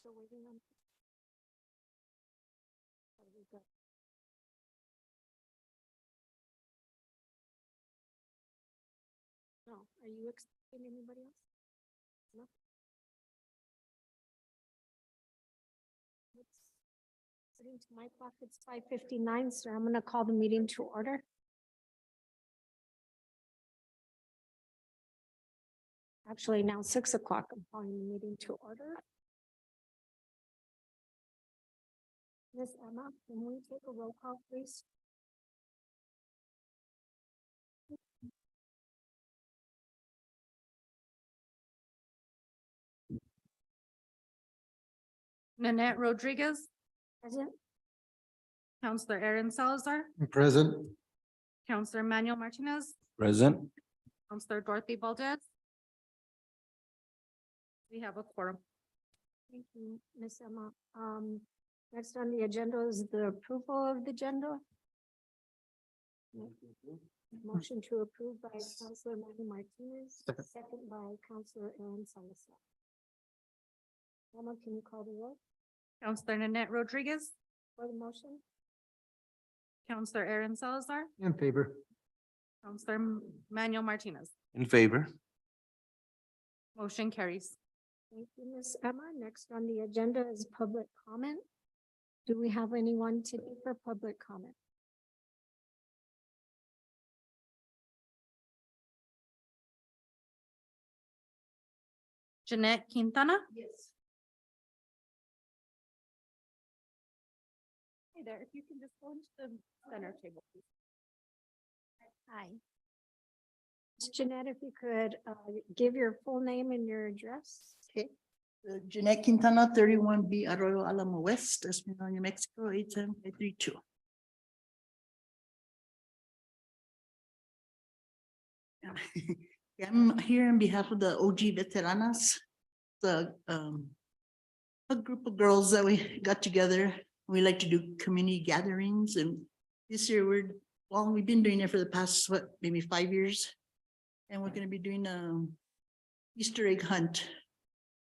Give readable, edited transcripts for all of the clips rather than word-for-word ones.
still waiting on? Are we good? No, are you expecting anybody else? No? According to my clock, it's 5:59, so I'm gonna call the meeting to order. Actually, now 6 o'clock, I'm calling the meeting to order. Miss Emma, can we take a roll call, please? Nanette Rodriguez, Present? Counselor Aaron Salazar, Present. Counselor Manuel Martinez, Present. Counselor Dorothy Valdez. We have a quorum. Thank you, Miss Emma. Next on the agenda is the approval of the agenda. Motion to approve by Counselor Manny Martinez, second by Counselor Aaron Salazar. Emma, can you call the roll Counselor Nanette Rodriguez, for the motion? Counselor Aaron Salazar, In favor. Counselor Manuel Martinez. In favor. Motion carries. Thank you, Miss Emma. Next on the agenda is public comment. Do we have anyone today for public comment? Jeanette Quintana. Yes. Hey there, if you can just go into the center table, please. Hi. Ms. Jeanette, if you could give your full name and your address. Okay. Jeanette Quintana, 31B Arroyo Alamo West, Espino, New Mexico, 87532. Yeah, I'm here on behalf of the OG Veteranas, a group of girls that we got together. We like to do community gatherings, and this year we've been doing it for the past, maybe 5 years. And we're gonna be doing a Easter egg hunt.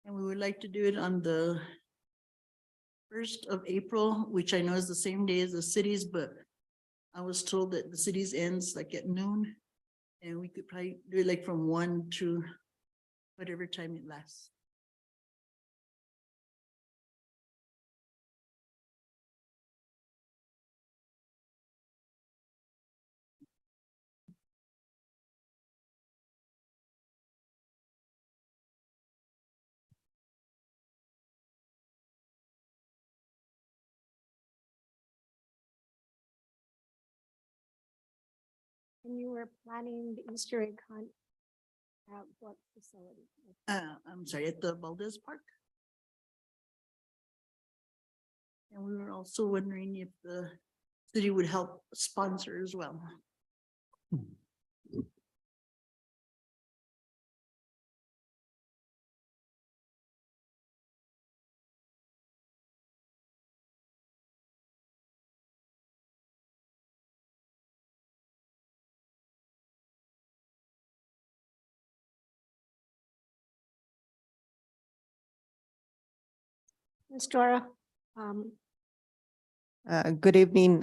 And we would like to do it on the 1st of April, which I know is the same day as the cities, but I was told that the cities ends like at noon. And we could probably do it like from 1 to whatever time it lasts. And you were planning the Easter egg hunt at what facility? I'm sorry, at the Valdez Park. And we were also wondering if the city would help sponsor as well. Ms. Dora, Good evening,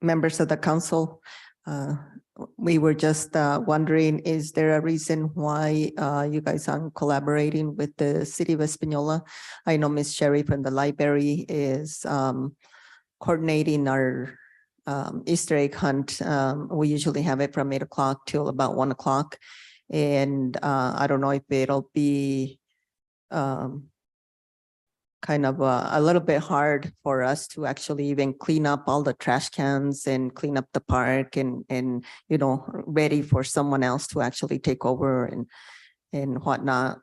members of the council. We were just wondering, is there a reason why you guys aren't collaborating with the city of Espanola? I know Ms. Sherry from the library is coordinating our Easter egg hunt. We usually have it from 8 o'clock till about 1 o'clock. And I don't know if it'll be kind of a little bit hard for us to actually even clean up all the trash cans and clean up the park and you know, ready for someone else to actually take over and whatnot.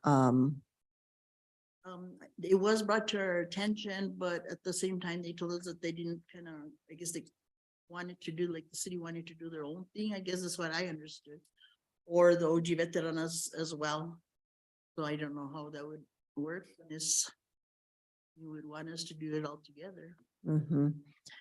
It was brought to our attention, but at the same time, they told us that they didn't I guess they wanted to do, like the city wanted to do their own thing. I guess that's what I understood. Or the OG Veteranas as well. So I don't know how that would work. You would want us to do it all together.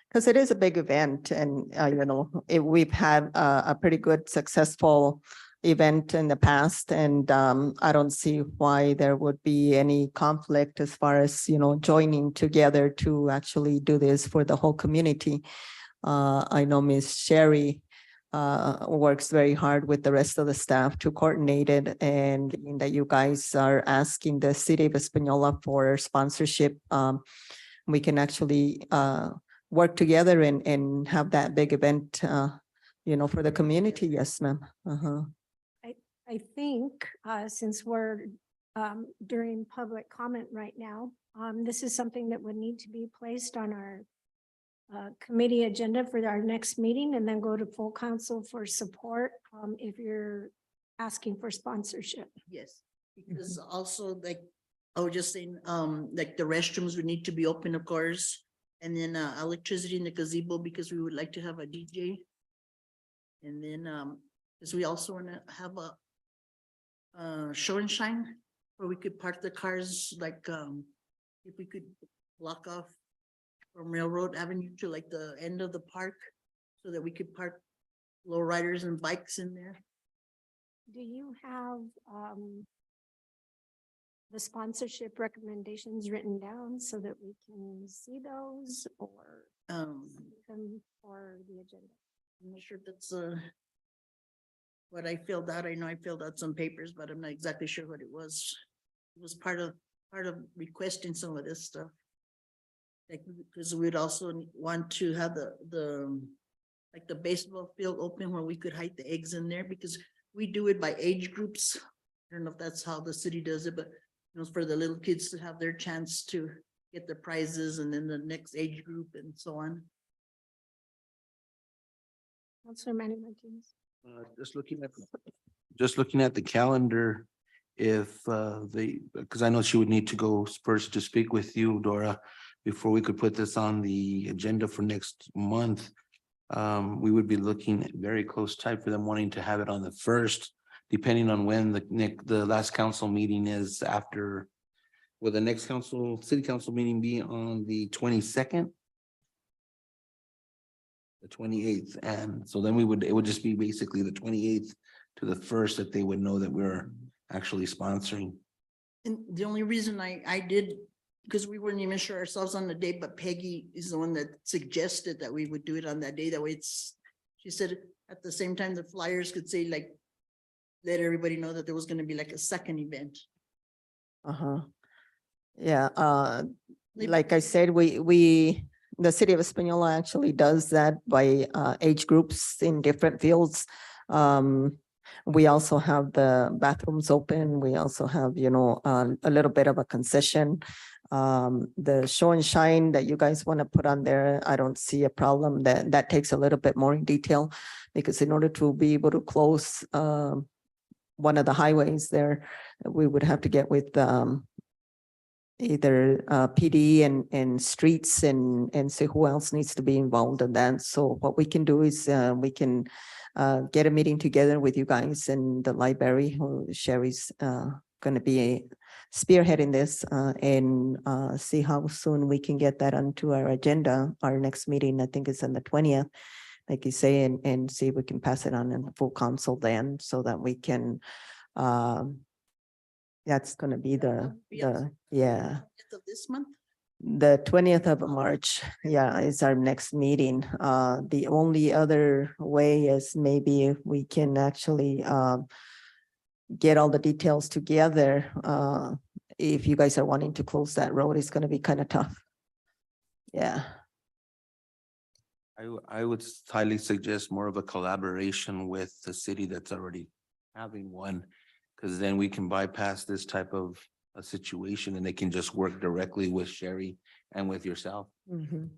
Because it is a big event and, you know, we've had a pretty good successful event in the past, and I don't see why there would be any conflict as far as, joining together to actually do this for the whole community. I know Ms. Sherry works very hard with the rest of the staff to coordinate it, and being that you guys are asking the city of Espanola for sponsorship, we can actually work together and have that big event, for the community. Yes, ma'am. I think, since we're during public comment right now, this is something that would need to be placed on our committee agenda for our next meeting and then go to full council for support, if you're asking for sponsorship. Yes, because also like, I was just saying, like the restrooms would need to be open, of course. And then electricity in the gazebo, because we would like to have a DJ. And then, because we also want to have a show and shine where we could park the cars, like, if we could block off from Railroad Avenue to like the end of the park so that we could park low riders and bikes in there. Do you have the sponsorship recommendations written down so that we can see those or them for the agenda? I'm not sure if that's what I filled out. I know I filled out some papers, but I'm not exactly sure what it was. It was part of requesting some of this stuff. Like, because we'd also want to have like the baseball field open where we could hide the eggs in there, because we do it by age groups. I don't know if that's how the city does it, but for the little kids to have their chance to get their prizes, and then the next age group and so on. Councilor Manny Martinez. Just looking at the calendar, if because I know she would need to go first to speak with you, Dora, before we could put this on the agenda for next month. We would be looking at very close time for them wanting to have it on the 1st, depending on when the last council meeting is after. Will the next city council meeting be on the 22nd? The 28th, and so then it would just be basically the 28th to the 1st that they would know that we're actually sponsoring. And the only reason I did, because we weren't even sure ourselves on the day, but Peggy is the one that suggested that we would do it on that day. That way she said at the same time the flyers could say, like, let everybody know that there was gonna be like a second event. Yeah, like I said, the city of Espanola actually does that by age groups in different fields. We also have the bathrooms open. We also have, a little bit of a concession. The show and shine that you guys want to put on there, I don't see a problem. That takes a little bit more in detail, because in order to be able to close one of the highways there, we would have to get with either PD and streets and see who else needs to be involved in that. So what we can do is we can get a meeting together with you guys in the library, who Sherry's going to be spearheading this, and see how soon we can get that onto our agenda. Our next meeting, I think, is on the 20th, like you say, and see if we can pass it on in full council then, so that we can that's going to be yeah. Of this month? The 20th of March, yeah, is our next meeting. The only other way is maybe if we can actually get all the details together. If you guys are wanting to close that road, it's going to be kind of tough. Yeah. I would highly suggest more of a collaboration with the city that's already having one, because then we can bypass this type of a situation and they can just work directly with Sherry and with yourself.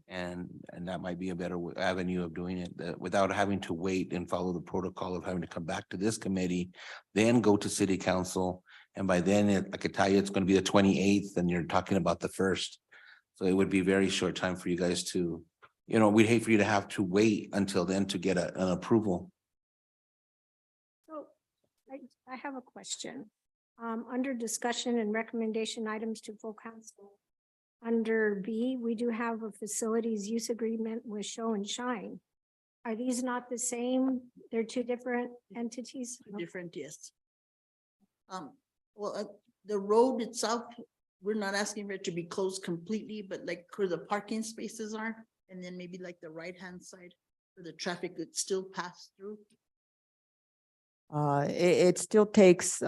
And that might be a better avenue of doing it, without having to wait and follow the protocol of having to come back to this committee, then go to city council. And by then I could tell you it's going to be the 28th and you're talking about the 1st. So it would be very short time for you guys to, we'd hate for you to have to wait until then to get an approval. So I have a question. Under discussion and recommendation items to full council, under B, we do have a facilities use agreement with Show and Shine. Are these not the same? They're two different entities? Different, yes. Well, the road itself, we're not asking for it to be closed completely, but like where the parking spaces are, and then maybe like the right-hand side where the traffic could still pass through. It still takes,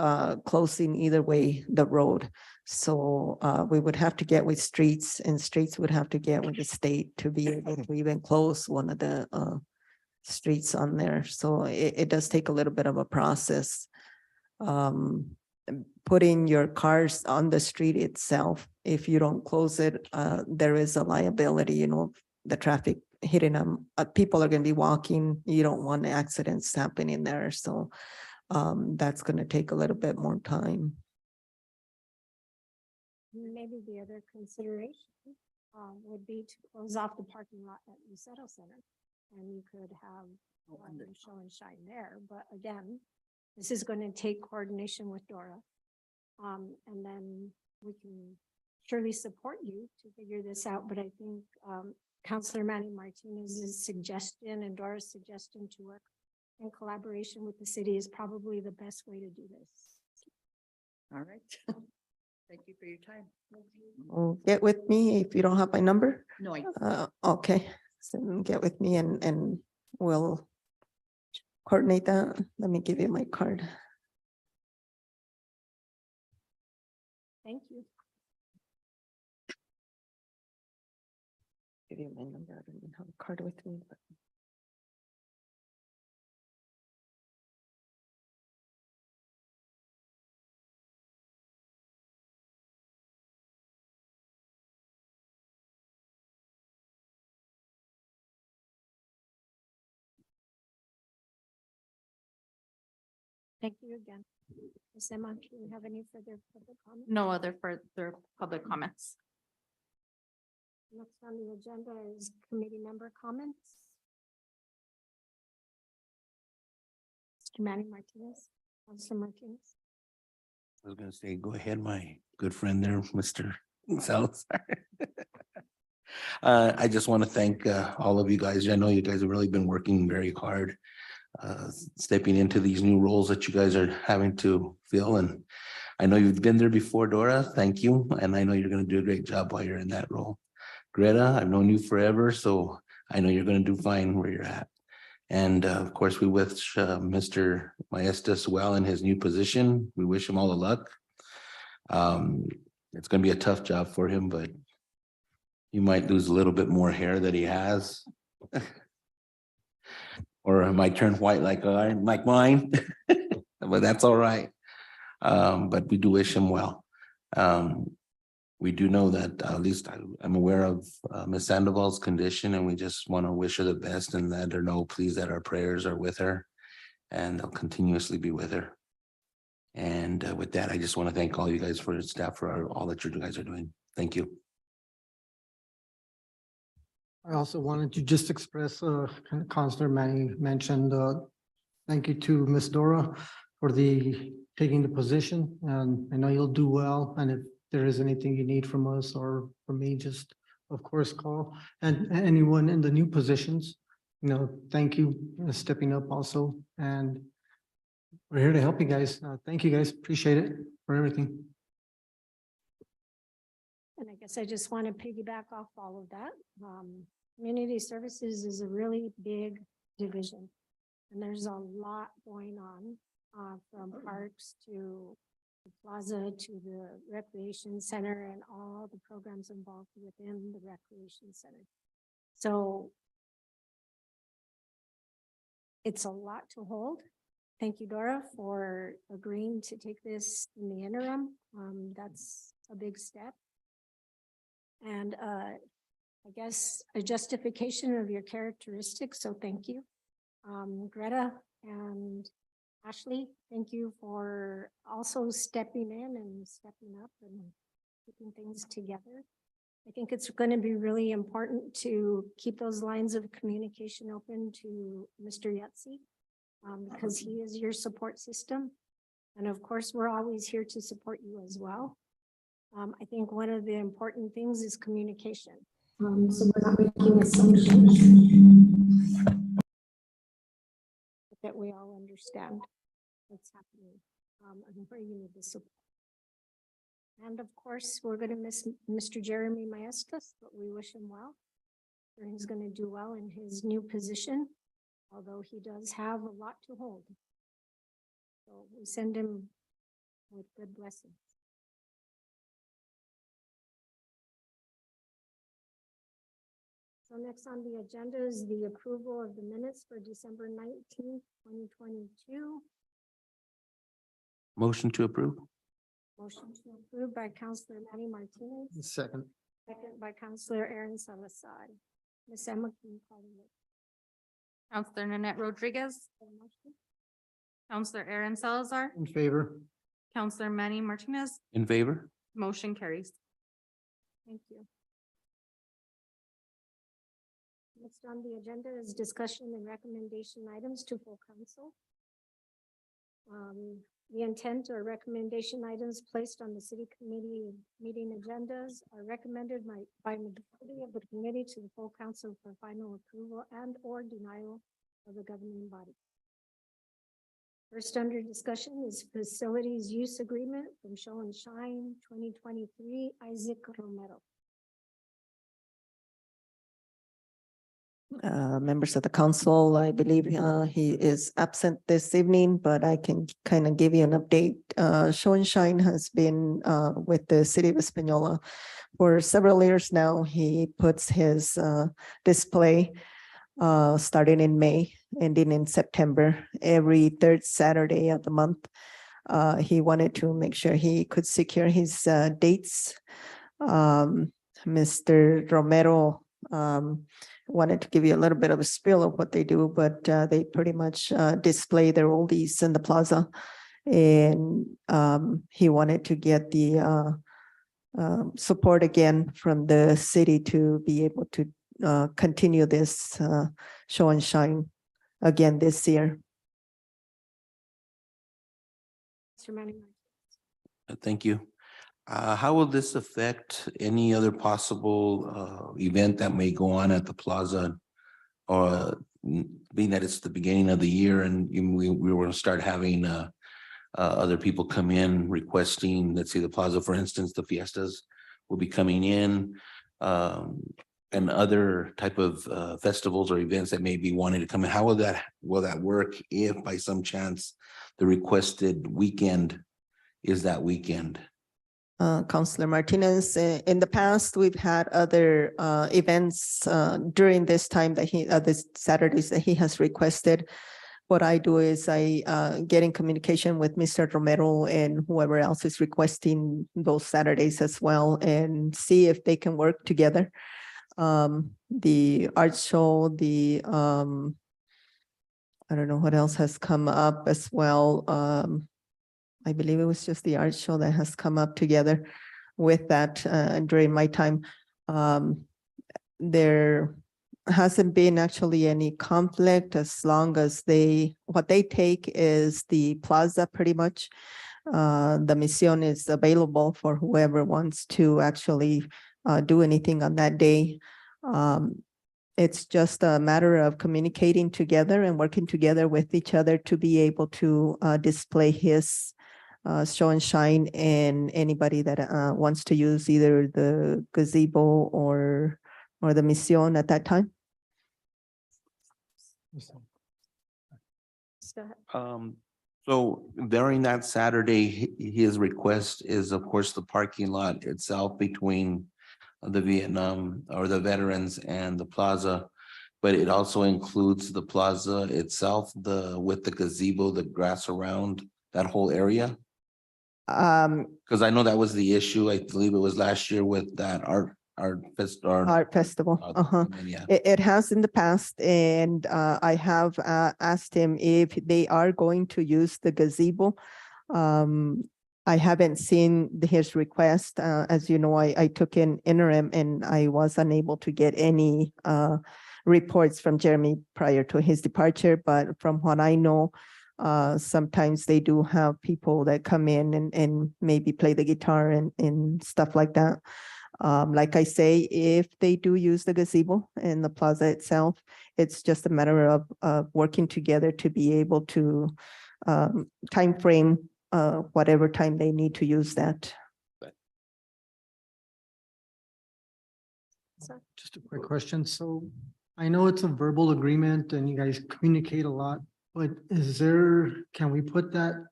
closing either way, the road. So, we would have to get with streets and streets would have to get with the state to be able to even close one of the, streets on there. So it does take a little bit of a process. Putting your cars on the street itself, if you don't close it, there is a liability, you know, the traffic hitting them, people are gonna be walking, you don't want accidents happening there, so that's gonna take a little bit more time. Maybe the other consideration would be to close off the parking lot at Lucero Center. And you could have show and shine there, but again, this is going to take coordination with Dora. And then we can surely support you to figure this out, but I think Councilor Manny Martinez's suggestion and Dora's suggestion to work in collaboration with the city is probably the best way to do this. All right. Thank you for your time. Well, get with me if you don't have my number. No, Okay, so get with me and we'll coordinate that. Let me give you my card. Thank you. Give you my number. I don't even have a card with me, but. Thank you again. Ms. Emma, do you have any further public comment? No other further public comments. Next on the agenda is committee member comments. Mr. Manny Martinez, Councilor Martinez. I was gonna say, go ahead, my good friend there, Mr. Salazar. I just want to thank all of you guys. I know you guys have really been working very hard, stepping into these new roles that you guys are having to fill. And I know you've been there before, Dora. Thank you. And I know you're going to do a great job while you're in that role. Greta, I've known you forever, so I know you're going to do fine where you're at. And of course, we wish Mr. Maestas well in his new position. We wish him all the luck. It's going to be a tough job for him, but he might lose a little bit more hair that he has. Or it might turn white like mine, but that's all right. But we do wish him well. We do know that at least I'm aware of Ms. Sandoval's condition, and we just want to wish her the best and let her know, please, that our prayers are with her and they'll continuously be with her. And with that, I just want to thank all you guys for your staff for all that you guys are doing. Thank you. I also wanted to just express, Councilor Manny mentioned, thank you to Ms. Dora for taking the position. And I know you'll do well. And if there is anything you need from us or from me, just of course call. And anyone in the new positions, you know, thank you for stepping up also. And we're here to help you guys. Thank you guys. Appreciate it for everything. And I guess I just want to piggyback off all of that. Community services is a really big division. And there's a lot going on, from parks to the plaza to the recreation center and all the programs involved within the recreation center. So it's a lot to hold. Thank you, Dora, for agreeing to take this in the interim. That's a big step. And I guess a justification of your characteristics, so thank you. Greta and Ashley, thank you for also stepping in and stepping up and keeping things together. I think it's going to be really important to keep those lines of communication open to Mr. Yahtzee, because he is your support system. And of course, we're always here to support you as well. I think one of the important things is communication. So we're not making assumptions. that we all understand what's happening, and where you need the support. And of course, we're gonna miss Mr. Jeremy Maestas, but we wish him well. And he's gonna do well in his new position, although he does have a lot to hold. So we send him with good blessings. So next on the agenda is the approval of the minutes for December 19th, 2022. Motion to approve? Motion to approve by Counselor Manny Martinez, Second. second by Counselor Aaron Salazar. Ms. Emma, can you call the roll? Counselor Nanette Rodriguez, For the motion? Counselor Aaron Salazar, In favor. Counselor Manny Martinez, In favor? motion carries. Thank you. Next on the agenda is discussion and recommendation items to full council. The intent or recommendation items placed on the city committee meeting agendas are recommended by majority of the committee to the full council for final approval and or denial of the governing body. First under discussion is facilities use agreement from Show and Shine 2023, Isaac Romero. Members of the council, I believe he is absent this evening, but I can kind of give you an update. Show and Shine has been with the city of Espanola for several years now. He puts his display starting in May, ending in September, every third Saturday of the month. He wanted to make sure he could secure his dates. Mr. Romero wanted to give you a little bit of a spiel of what they do, but they pretty much display their oldies in the plaza. And he wanted to get the support again from the city to be able to continue this Show and Shine again this year. Mr. Manny. Thank you. How will this affect any other possible event that may go on at the plaza? Or being that it's the beginning of the year and we were going to start having other people come in requesting, let's say the plaza, for instance, the fiestas will be coming in. And other type of festivals or events that may be wanting to come in. How will that work if by some chance the requested weekend is that weekend? Councilor Martinez, in the past, we've had other events during this time that this Saturdays that he has requested. What I do is I get in communication with Mr. Romero and whoever else is requesting those Saturdays as well and see if they can work together. The art show, I don't know what else has come up as well. I believe it was just the art show that has come up together with that during my time. There hasn't been actually any conflict as long as what they take is the plaza pretty much. The Mission is available for whoever wants to actually do anything on that day. It's just a matter of communicating together and working together with each other to be able to display his Show and Shine, and anybody that wants to use either the gazebo or the Mission at that time. Go ahead. So during that Saturday, his request is, of course, the parking lot itself between the Vietnam or the veterans and the plaza, but it also includes the plaza itself, with the gazebo, the grass around that whole area. Because I know that was the issue. I believe it was last year with that art Festival. Yeah. It has in the past, and I have asked him if they are going to use the gazebo. I haven't seen his request. As you know, I took in interim and I was unable to get any reports from Jeremy prior to his departure. But from what I know, sometimes they do have people that come in and maybe play the guitar and stuff like that. Like I say, if they do use the gazebo in the plaza itself, it's just a matter of working together to be able to timeframe whatever time they need to use that. So Just a quick question. So I know it's a verbal agreement and you guys communicate a lot, but can we put that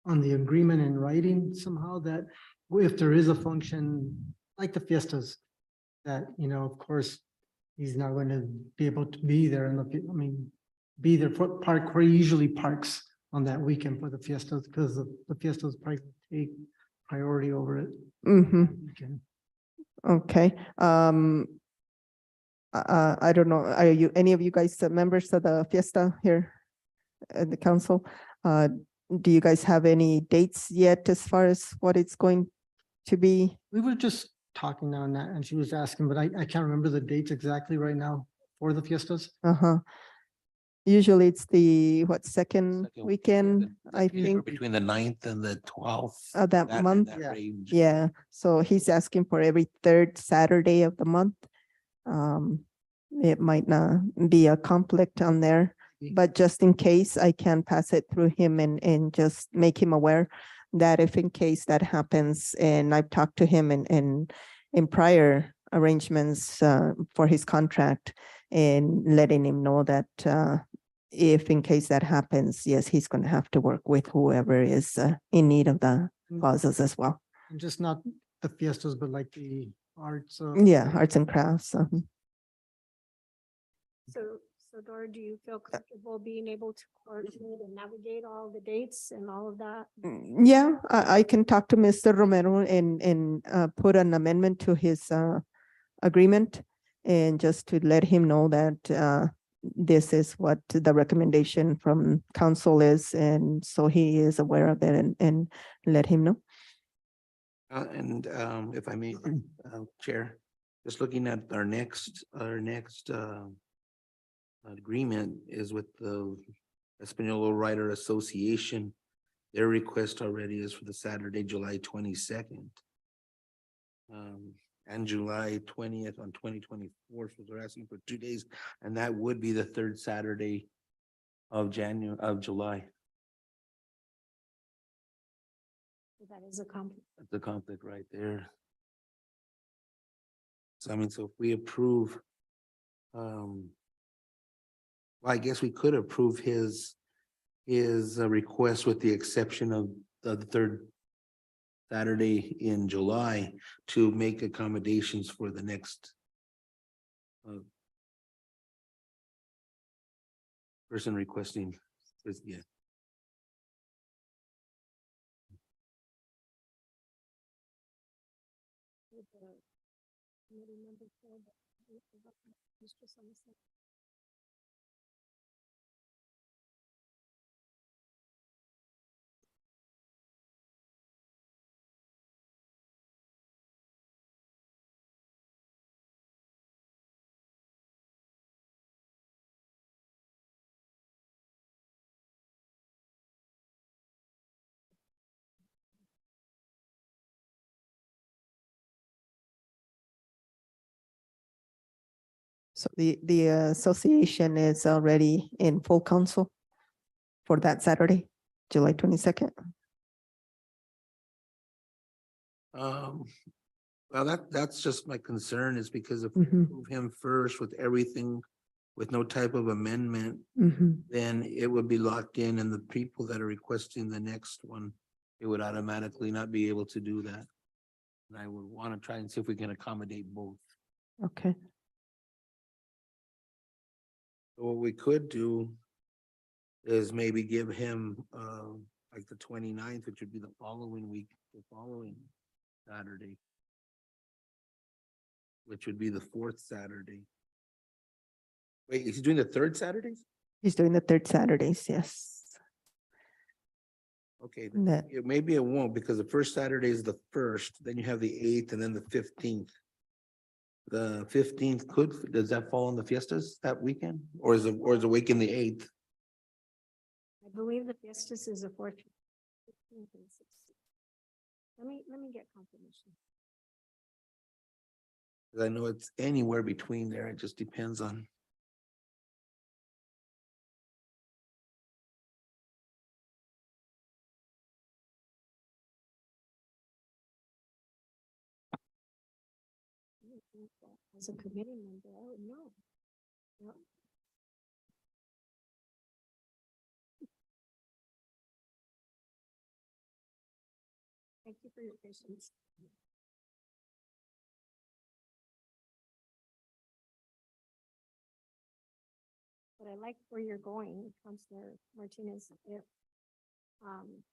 on the agreement in writing somehow that if there is a function like the fiestas, that, of course, he's not going to be able to be there be there for park where he usually parks on that weekend for the fiestas because the fiestas probably take priority over it. Weekend. Okay. I don't know. Are you, any of you guys members of the fiesta here at the council? Do you guys have any dates yet as far as what it's going to be? We were just talking on that and she was asking, but I can't remember the dates exactly right now for the fiestas. Uh-huh. Usually it's the, what, second Second weekend, I Usually think, Between the 9th and the 12th. of that month. Yeah. range. Yeah, so he's asking for every third Saturday of the month. It might not be a conflict on there, but just in case, I can pass it through him and just make him aware that if in case that happens, and I've talked to him in prior arrangements for his contract and letting him know that if in case that happens, yes, he's going to have to work with whoever is in need of the plazas as well. And just not the fiestas, but like the arts. Yeah, arts and crafts. So Dora, do you feel comfortable being able to coordinate and navigate all the dates and all of that? Yeah, I can talk to Mr. Romero and put an amendment to his agreement and just to let him know that this is what the recommendation from council is, and so he is aware of it and let him know. And if I may, Chair, just looking at our next agreement is with the Espanola Writer Association. Their request already is for the Saturday, July 22nd. And July 20th on 2024, so they're asking for 2 days, and that would be the third Saturday of July. That is a conflict. That's the conflict right there. So I mean, so if we approve, well, I guess we could approve his request with the exception of the third Saturday in July to make accommodations for the next person requesting, yeah. So the association is already in full council for that Saturday, July 22nd. Well, that's just my concern is because if we Mhm. approve him first with everything, with no type of amendment, Mhm. then it would be locked in and the people that are requesting the next one, it would automatically not be able to do that. And I would want to try and see if we can accommodate both. Okay. So what we could do is maybe give him like the 29th, which would be the following week, the following Saturday. Which would be the fourth Saturday. Wait, is he doing the third Saturdays? He's doing the third Saturdays, yes. Okay, That- maybe it won't because the first Saturday is the first, then you have the 8th and then the 15th. The 15th does that fall on the fiestas that weekend? Or is the weekend the 8th? I believe the fiestas is a 14th. 15th and 16th. Let me get confirmation. 'Cause I know it's anywhere between there. It just depends on. As a committee member, I would know. Yep. Thank you for your patience. But I like where you're going, Councilor Martinez. If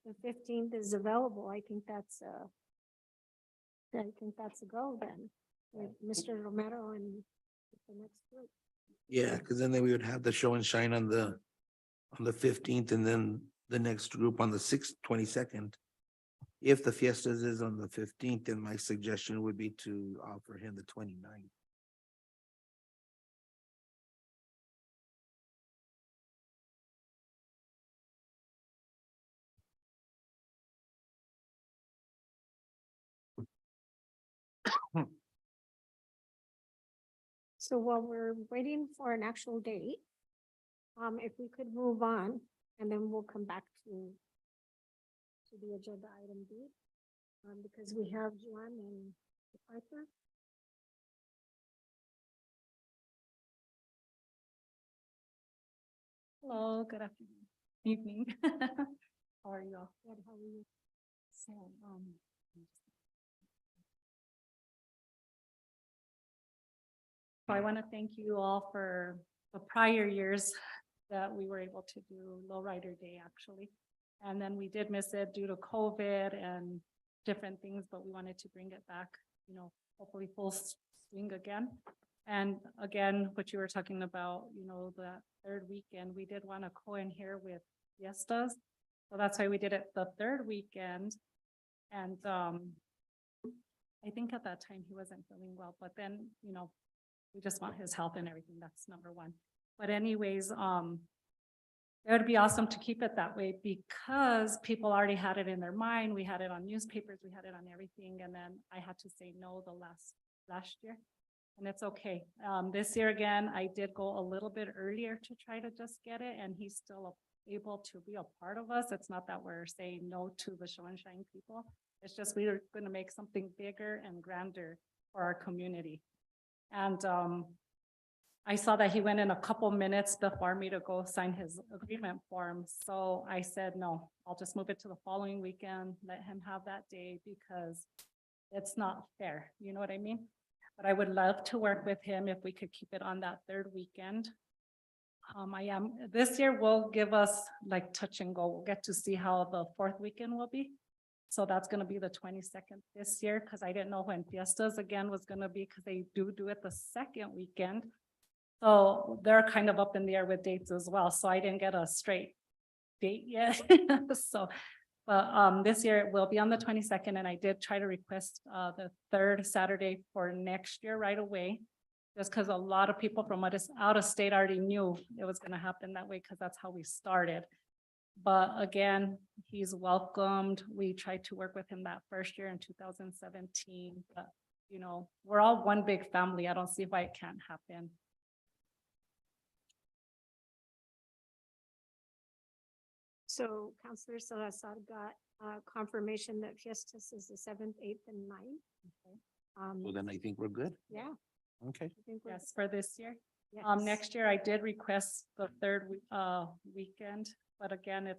the 15th is available, I think that's a go then, with Mr. Romero and the next group. Yeah, because then we would have the show and shine on the 15th and then the next group on the 22nd. If the fiestas is on the 15th, then my suggestion would be to offer him the 29th. So while we're waiting for an actual date, if we could move on, and then we'll come back to the agenda item B, because we have Juan and Piper. Hello, good afternoon, evening. How are you all? Good, how are you? So, I want to thank you all for the prior years that we were able to do Lowrider Day, actually. And then we did miss it due to COVID and different things, but we wanted to bring it back, you know, hopefully full swing again. And again, what you were talking about, you know, the third weekend, we did want to co-inhere with fiestas. So that's why we did it the third weekend. And I think at that time he wasn't feeling well, but then, you know, we just want his health and everything. That's number one. But anyways, it would be awesome to keep it that way because people already had it in their mind. We had it on newspapers, we had it on everything. And then I had to say no the last year. And it's okay. This year again, I did go a little bit earlier to try to just get it, and he's still able to be a part of us. It's not that we're saying no to the show and shine people. It's just we're going to make something bigger and grander for our community. And I saw that he went in a couple minutes before me to go sign his agreement form. So I said, no, I'll just move it to the following weekend, let him have that day because it's not fair. You know what I mean? But I would love to work with him if we could keep it on that third weekend. This year will give us like touch and go. We'll get to see how the fourth weekend will be. So that's going to be the 22nd this year because I didn't know when Fiestas again was going to be because they do it the second weekend. So they're kind of up in the air with dates as well. So I didn't get a straight date yet. So, but this year it will be on the 22nd, and I did try to request the third Saturday for next year right away. Just because a lot of people from out of state already knew it was going to happen that way because that's how we started. But again, he's welcomed. We tried to work with him that first year in 2017. But, you know, we're all one big family. I don't see why it can't happen. So Councilor Salazar got confirmation that Fiestas is the 7th, 8th, and 9th. Well, then I think we're good. Yeah. Okay. I think we're- Yes, for this year. yes. Next year I did request the third weekend, but again,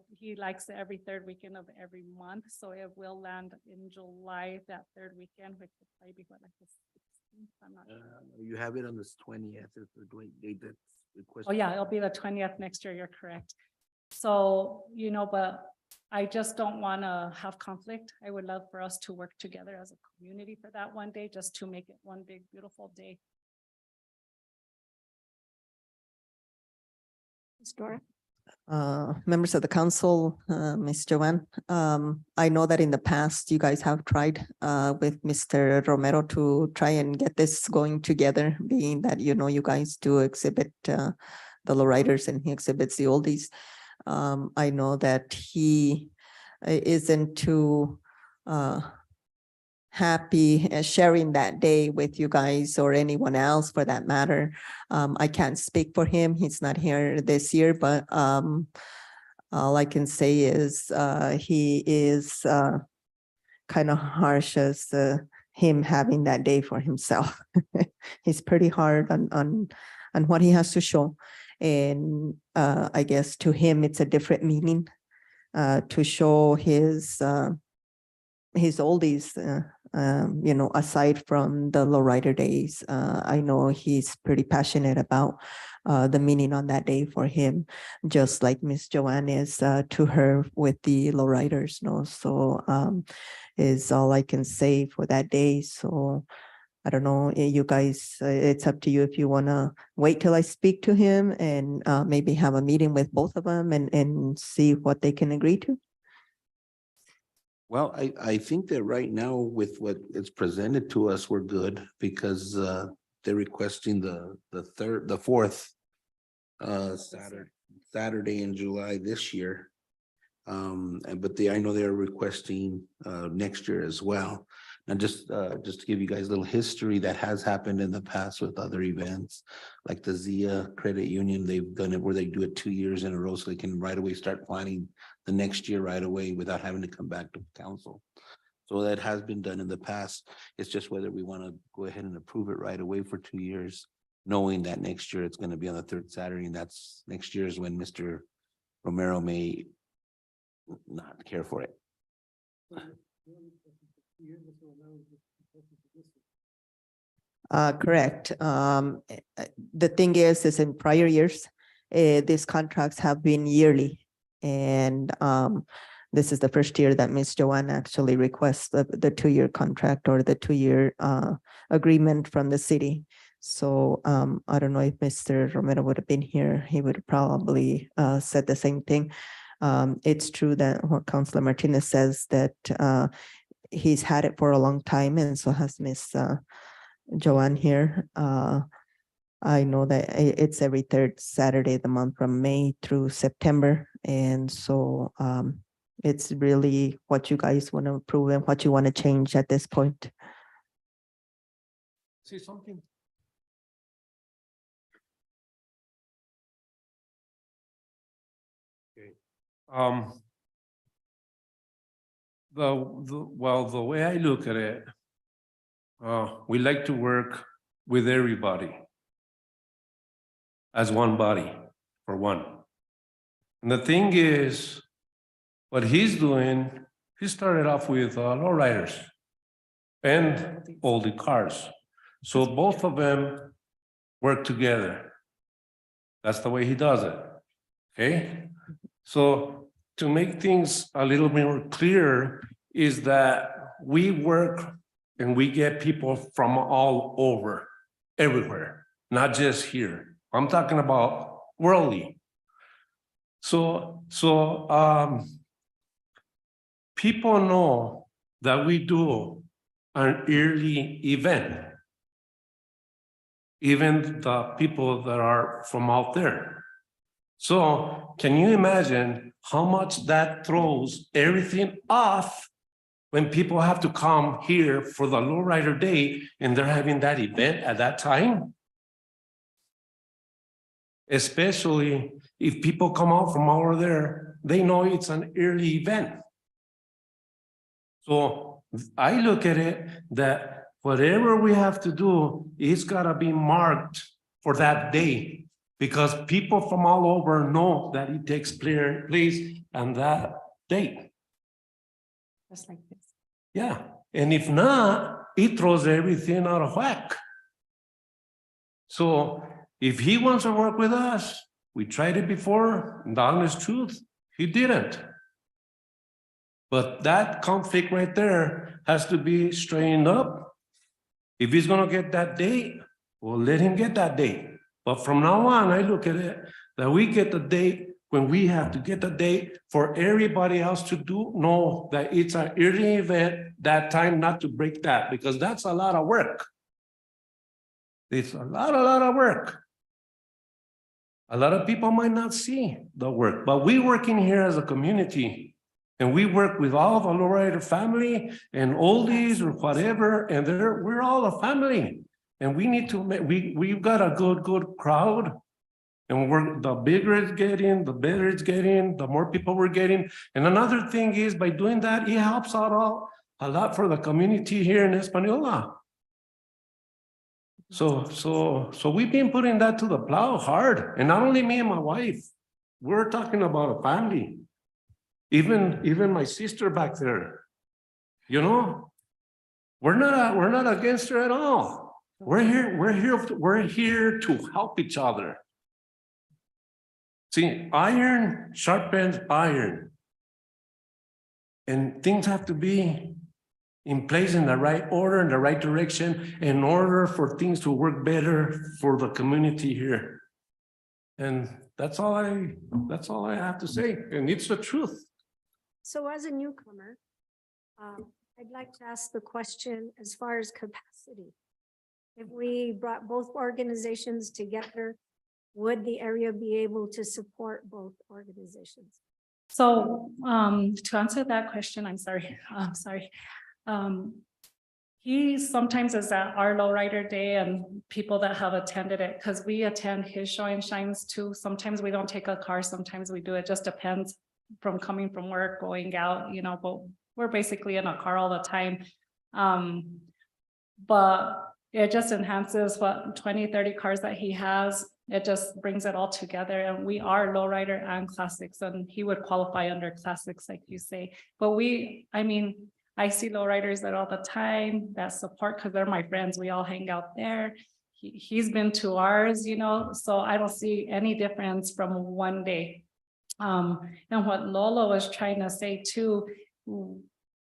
he likes every third weekend of every month, so it will land in July, that third weekend, which will probably be what, like the 16th, I'm not sure. You have it on this 20th, it's the date that's requested. Oh, yeah, it'll be the 20th next year, you're correct. So, you know, but I just don't want to have conflict. I would love for us to work together as a community for that one day, just to make it one big, beautiful day. Ms. Dora? Members of the council, Ms. Joanne, I know that in the past you guys have tried with Mr. Romero to try and get this going together, being that, you know, you guys do exhibit the lowriders and he exhibits the oldies. I know that he isn't too happy sharing that day with you guys or anyone else for that matter. I can't speak for him. He's not here this year, but all I can say is he is kind of harsh as him having that day for himself. He's pretty hard on what he has to show. And I guess to him, it's a different meaning to show his oldies, aside from the lowrider days. I know he's pretty passionate about the meaning on that day for him, just like Miss Joanne is to her with the lowriders, so is all I can say for that day. So I don't know, you guys, it's up to you if you want to wait till I speak to him and maybe have a meeting with both of them and see what they can agree to. Well, I think that right now with what is presented to us, we're good because they're requesting the fourth Saturday in July this year. But I know they're requesting next year as well. And just to give you guys a little history that has happened in the past with other events, like the Zia Credit Union, they've done it where they do it 2 years in a row so they can right away start planning the next year right away without having to come back to council. So that has been done in the past. It's just whether we want to go ahead and approve it right away for 2 years, knowing that next year it's going to be on the third Saturday, and that's next year is when Mr. Romero may not care for it. Correct. The thing is in prior years, these contracts have been yearly. And this is the first year that Ms. Joanne actually requests the 2-year contract or the 2-year agreement from the city. So I don't know if Mr. Romero would have been here, he would have probably said the same thing. It's true that what Councilor Martinez says that he's had it for a long time, and so has Ms. Joanne here. I know that it's every third Saturday of the month from May through September. And so it's really what you guys want to approve and what you want to change at this point. See something? Okay. The way I look at it, we like to work with everybody as one body, for one. And the thing is, what he's doing, he started off with lowriders and all the cars. So both of them work together. That's the way he does it, okay? So to make things a little more clear is that we work and we get people from all over, everywhere, not just here. I'm talking about worldly. So people know that we do an yearly event. Even the people that are from out there. So can you imagine how much that throws everything off when people have to come here for the lowrider day and they're having that event at that time? Especially if people come out from over there, they know it's an early event. So I look at it that whatever we have to do, it's gotta be marked for that day because people from all over know that it takes place on that date. Just like this. Yeah, and if not, it throws everything out of whack. So if he wants to work with us, we tried it before, and the honest truth, he didn't. But that conflict right there has to be straightened up. If he's gonna get that date, we'll let him get that date. But from now on, I look at it that we get the date when we have to get the date for everybody else to know that it's an early event, that time not to break that, because that's a lot of work. It's a lot of work. A lot of people might not see the work, but we working here as a community And we work with all the lowrider family and oldies or whatever, and we're all a family. And we need to, we've got a good crowd. And the bigger it's getting, the better it's getting, the more people we're getting. And another thing is, by doing that, it helps out a lot for the community here in Española. So we've been putting that to the plow hard, and not only me and my wife, we're talking about a family. Even my sister back there, you know, we're not against her at all. We're here to help each other. See, iron sharpens iron. And things have to be in place in the right order, in the right direction, in order for things to work better for the community here. And that's all I have to say, and it's the truth. So as a newcomer, I'd like to ask the question as far as capacity. If we brought both organizations together, would the area be able to support both organizations? So, to answer that question, I'm sorry. He sometimes is at our lowrider day and people that have attended it, because we attend his show and shines too. Sometimes we don't take a car, sometimes we do. It just depends from coming from work, going out, you know, but we're basically in a car all the time. But it just enhances what 20, 30 cars that he has. It just brings it all together, and we are lowrider and classics, and he would qualify under classics, like you say. But I see lowriders there all the time that support, because they're my friends. We all hang out there. He's been to ours, you know, so I don't see any difference from one day. And what Lola was trying to say too,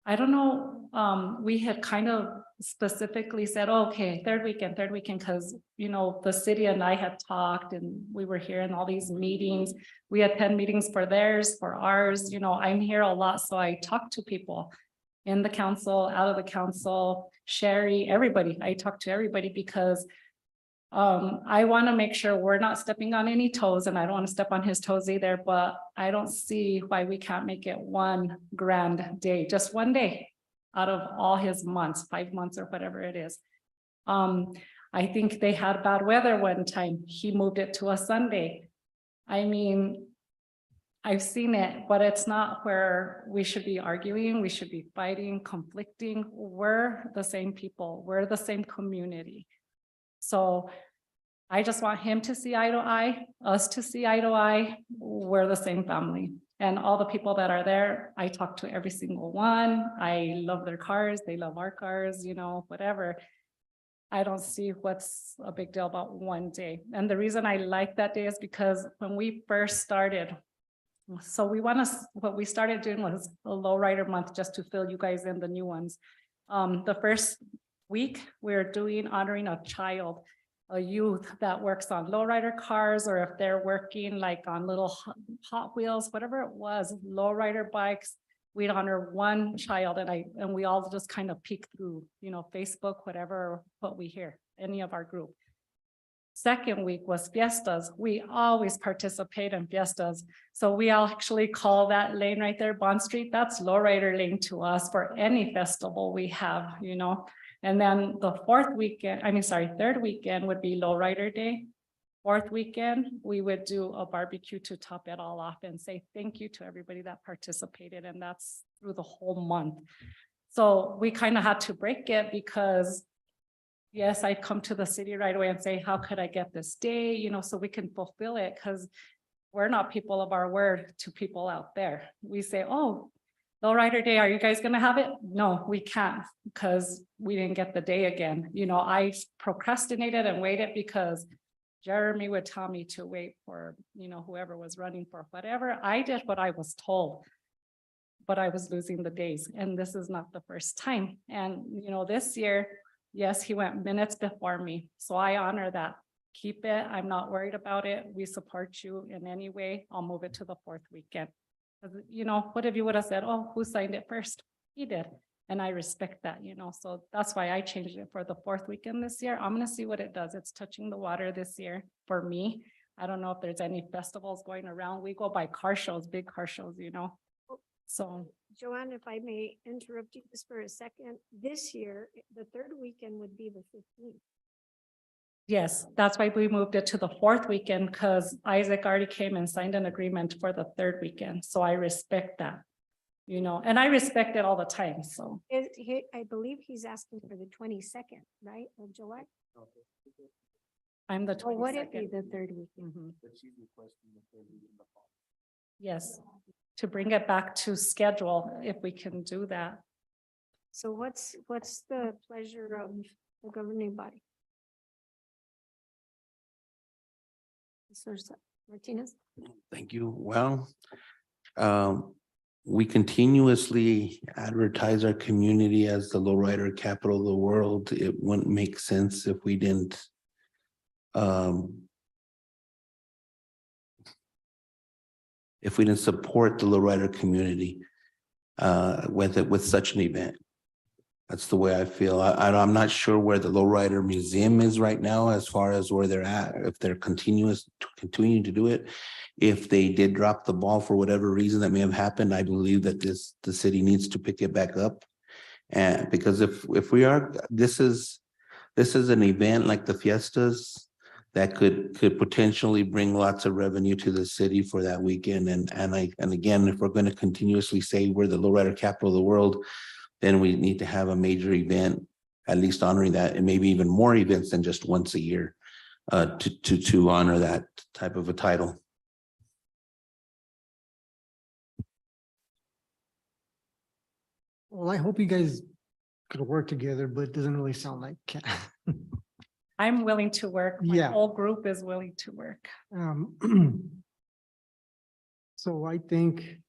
I don't know, we had kind of specifically said, okay, third weekend, because, you know, the city and I had talked and we were here in all these meetings. We attend meetings for theirs, for ours, you know, I'm here a lot, so I talk to people in the council, out of the council, Sherry, everybody. I talk to everybody because I want to make sure we're not stepping on any toes, and I don't want to step on his toes either, but I don't see why we can't make it one grand day, just one day out of all his months, 5 months or whatever it is. I think they had bad weather one time. He moved it to a Sunday. I mean, I've seen it, but it's not where we should be arguing. We should be fighting, conflicting. We're the same people. We're the same community. So I just want him to see eye to eye, us to see eye to eye. We're the same family. And all the people that are there, I talk to every single one. I love their cars. They love our cars, you know, whatever. I don't see what's a big deal about one day. And the reason I like that day is because when we first started, so what we started doing was a lowrider month, just to fill you guys in the new ones. The first week we're honoring a child, a youth that works on lowrider cars, or if they're working like on little Hot Wheels, whatever it was, lowrider bikes, we'd honor one child, and we all just kind of peek through, you know, Facebook, whatever, what we hear, any of our group. Second week was fiestas. We always participate in fiestas. So we actually call that lane right there, Bond Street. That's lowrider lane to us for any festival we have, you know. And then the third weekend would be lowrider day. Fourth weekend, we would do a barbecue to top it all off and say thank you to everybody that participated. And that's through the whole month. So we kind of had to break it because yes, I'd come to the city right away and say, how could I get this day? You know, so we can fulfill it, because we're not people of our word to people out there. We say, oh, lowrider day, are you guys going to have it? No, we can't, because we didn't get the day again. You know, I procrastinated and waited because Jeremy would tell me to wait for, you know, whoever was running for whatever. I did what I was told, but I was losing the days. And this is not the first time. And, you know, this year, yes, he went minutes before me. So I honor that. Keep it. I'm not worried about it. We support you in any way. I'll move it to the fourth weekend. You know, what if you would have said, oh, who signed it first? He did. And I respect that, you know, so that's why I changed it for the fourth weekend this year. I'm going to see what it does. It's touching the water this year for me. I don't know if there's any festivals going around. We go by car shows, big car shows, you know. So Joanne, if I may interrupt you just for a second, this year, the third weekend would be the 15th. Yes, that's why we moved it to the fourth weekend, because Isaac already came and signed an agreement for the third weekend, so I respect that. And I respect it all the time, so. I believe he's asking for the 22nd, right, of July? I'm the Or would it be 22nd. the third weekend? Mhm. Yes, to bring it back to schedule, if we can do that. So what's the pleasure of the governing body? Mr. Martinez? Thank you. Well, we continuously advertise our community as the lowrider capital of the world. It wouldn't make sense if we didn't support the lowrider community with such an event. That's the way I feel. I'm not sure where the lowrider museum is right now as far as where they're at, if they're continuing to do it. If they did drop the ball for whatever reason that may have happened, I believe that the city needs to pick it back up. And because if we are, this is an event like the fiestas that could potentially bring lots of revenue to the city for that weekend. And again, if we're going to continuously say we're the lowrider capital of the world, then we need to have a major event, at least honoring that, and maybe even more events than just once a year to honor that type of a title. Well, I hope you guys could work together, but it doesn't really sound like. I'm willing to work. My Yeah. whole group is willing to work. So I think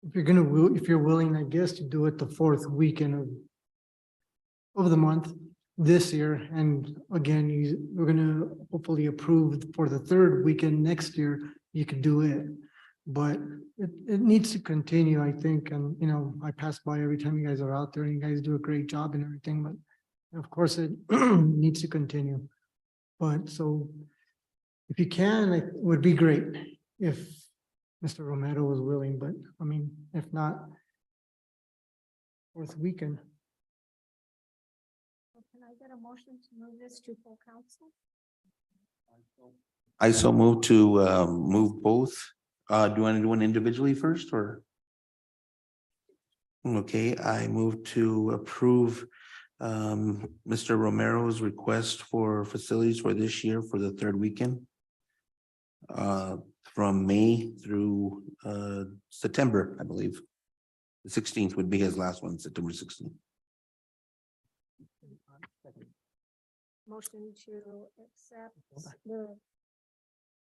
if you're willing, I guess, to do it the fourth weekend of the month this year, and again, we're gonna hopefully approve for the third weekend next year, you could do it. But it needs to continue, I think, and I pass by every time you guys are out there and you guys do a great job and everything, but of course it needs to continue. But so if you can, it would be great if Mr. Romero was willing, but I mean, if not, fourth weekend. Can I get a motion to move this to full council? I so move to move both. Do you want to do one individually first or? Okay, I move to approve Mr. Romero's request for facilities for this year for the third weekend. From May through September, I believe. The 16th would be his last one, September 16th. Motion to accept the,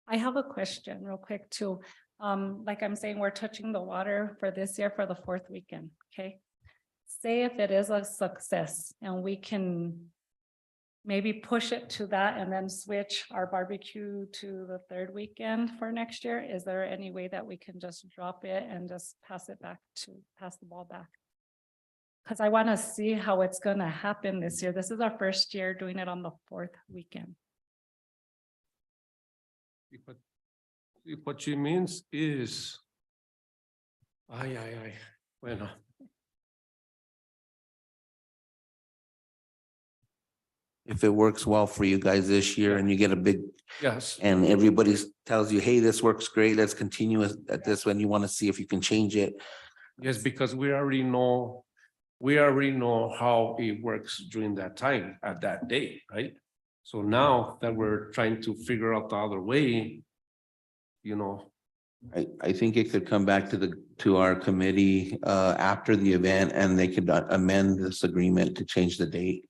I have a question real quick too. Like I'm saying, we're touching the water for this year for the fourth weekend, okay? Say if it is a success and we can maybe push it to that and then switch our barbecue to the third weekend for next year. Is there any way that we can just drop it and just pass the ball back? Because I want to see how it's going to happen this year. This is our first year doing it on the fourth weekend. What she means is, bueno. If it works well for you guys this year and you get a big, Yes, and everybody tells you, hey, this works great, let's continue at this one, you want to see if you can change it. yes, because we already know how it works during that time at that day, right? So now that we're trying to figure out the other way, I think it could come back to our committee after the event and they could amend this agreement to change the date.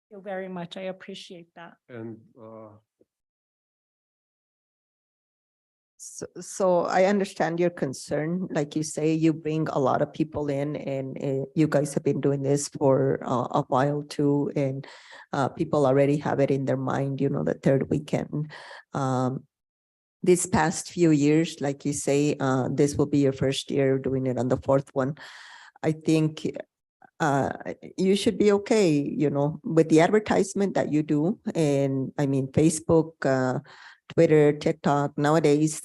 Thank you very much. I appreciate that. and So I understand your concern. Like you say, you bring a lot of people in and you guys have been doing this for a while too. And people already have it in their mind, the third weekend. This past few years, like you say, this will be your first year doing it on the fourth one. I think you should be okay, with the advertisement that you do. And I mean, Facebook, Twitter, TikTok, nowadays,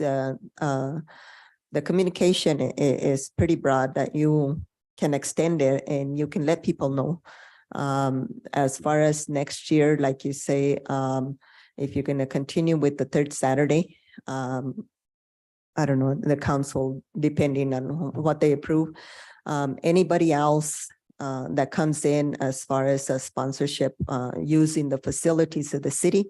the communication is pretty broad that you can extend it and you can let people know. As far as next year, like you say, if you're gonna continue with the third Saturday, I don't know, the council, depending on what they approve. Anybody else that comes in as far as a sponsorship using the facilities of the city,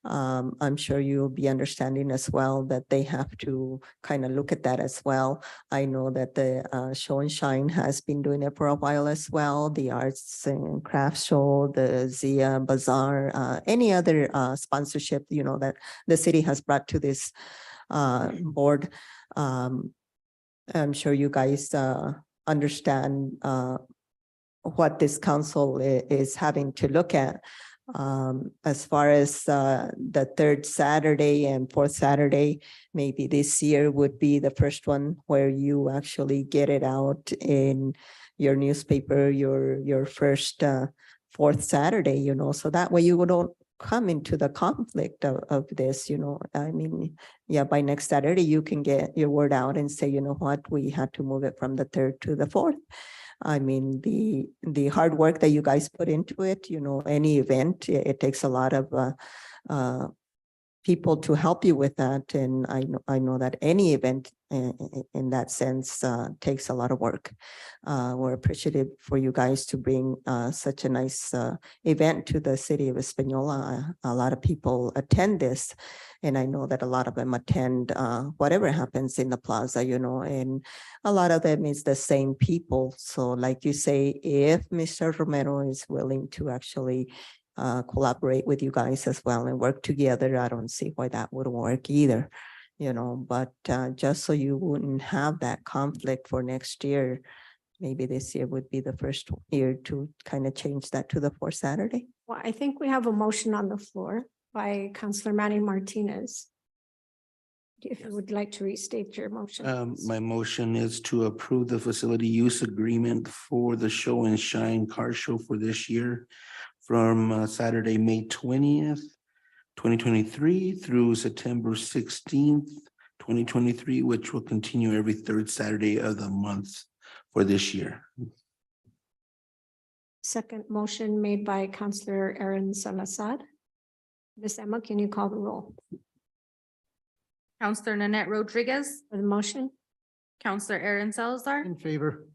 I'm sure you'll be understanding as well that they have to kind of look at that as well. I know that the Show and Shine has been doing it for a while as well, the Arts and Crafts Show, the Zia Bazaar, any other sponsorship, you know, that the city has brought to this board. I'm sure you guys understand what this council is having to look at. As far as the third Saturday and fourth Saturday, maybe this year would be the first one where you actually get it out in your newspaper, your first fourth Saturday, you know, so that way you don't come into the conflict of this, you know. I mean, yeah, by next Saturday, you can get your word out and say, you know what, we had to move it from the third to the fourth. I mean, the hard work that you guys put into it, you know, any event, it takes a lot of people to help you with that. And I know that any event in that sense takes a lot of work. We're appreciative for you guys to bring such a nice event to the city of Espanola. A lot of people attend this, and I know that a lot of them attend whatever happens in the plaza, you know, and a lot of them is the same people. So like you say, if Mr. Romero is willing to actually collaborate with you guys as well and work together, I don't see why that would work either, you know, but just so you wouldn't have that conflict for next year, maybe this year would be the first year to kind of change that to the fourth Saturday. Well, I think we have a motion on the floor by Councillor Manny Martinez. If you would like to restate your motion. please. My motion is to approve the facility use agreement for the Show and Shine car show for this year from Saturday, May 20th, 2023 through September 16th, 2023, which will continue every third Saturday of the month for this year. Second motion made by Councillor Aaron Salazar. Ms. Emma, can you call the roll Counselor Nanette Rodriguez, for the motion? Counselor Aaron Salazar, In favor.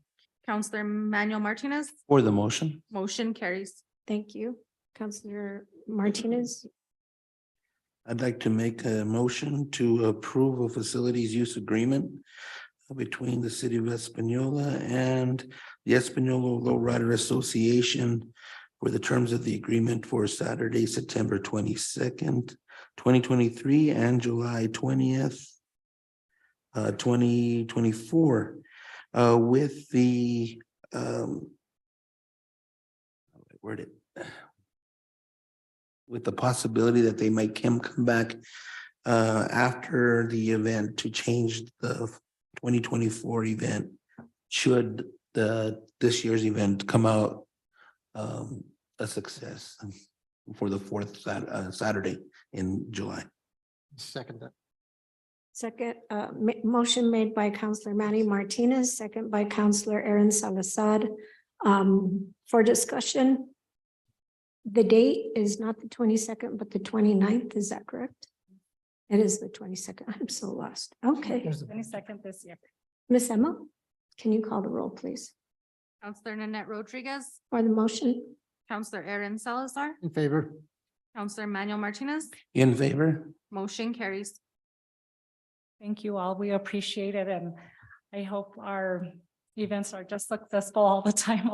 Counselor Manuel Martinez, For the motion, motion carries. Thank you. Councillor Martinez, I'd like to make a motion to approve a facilities use agreement between the city of Espanola and the Espanola Lowrider Association for the terms of the agreement for Saturday, September 22nd, 2023 and July 20th, 2024, with the word it, with the possibility that they might come back after the event to change the 2024 event should this year's event come out a success for the fourth Saturday in July. Second that. second, motion made by Councillor Manny Martinez, second by Councillor Aaron Salazar. For discussion. The date is not the 22nd, but the 29th. Is that correct? It is the 22nd. I'm so lost. Okay. 22nd this year. Ms. Emma, can you call the roll, please, Counselor Nanette Rodriguez, for the motion? Counselor Aaron Salazar, In favor. Counselor Manuel Martinez, In favor? motion carries. Thank you all. We appreciate it, and I hope our events are just successful all the time,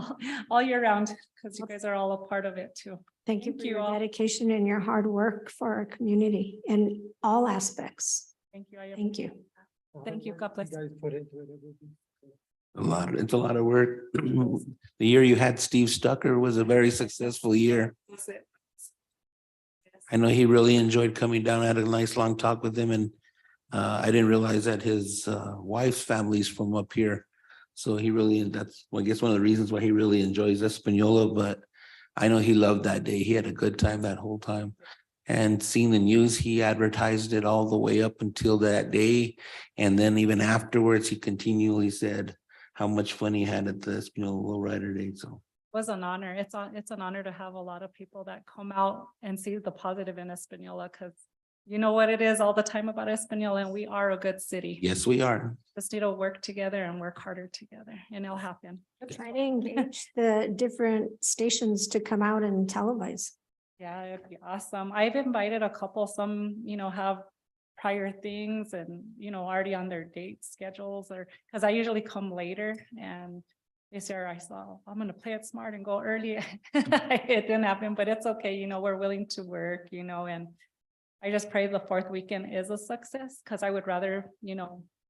all year round, because you guys are all a part of it too. Thank you Thank for you your all. dedication and your hard work for our community in all aspects. Thank you. Thank you. Thank you. God bless. You guys put into it, everything. It's a lot of work. The year you had Steve Stucker was a very successful year. I know he really enjoyed coming down. I had a nice long talk with him, and I didn't realize that his wife's family's from up here. So he really, that's, well, I guess one of the reasons why he really enjoys Espanola, but I know he loved that day. He had a good time that whole time. And seeing the news, he advertised it all the way up until that day. And then even afterwards, he continually said how much fun he had at the Espanola Lowrider Day. So Was an honor. It's an honor to have a lot of people that come out and see the positive in Espanola, because you know what it is all the time about Espanola, and we are a good city. yes, we are. Just need to work together and work harder together, and it'll happen. Try to engage the different stations to come out and televise. Yeah, it'd be awesome. I've invited a couple, some, have prior things and, already on their date schedules, or, because I usually come later, and this year I saw, I'm gonna play it smart and go early. It didn't happen, but it's okay, we're willing to work, and I just pray the fourth weekend is a success, because I would rather,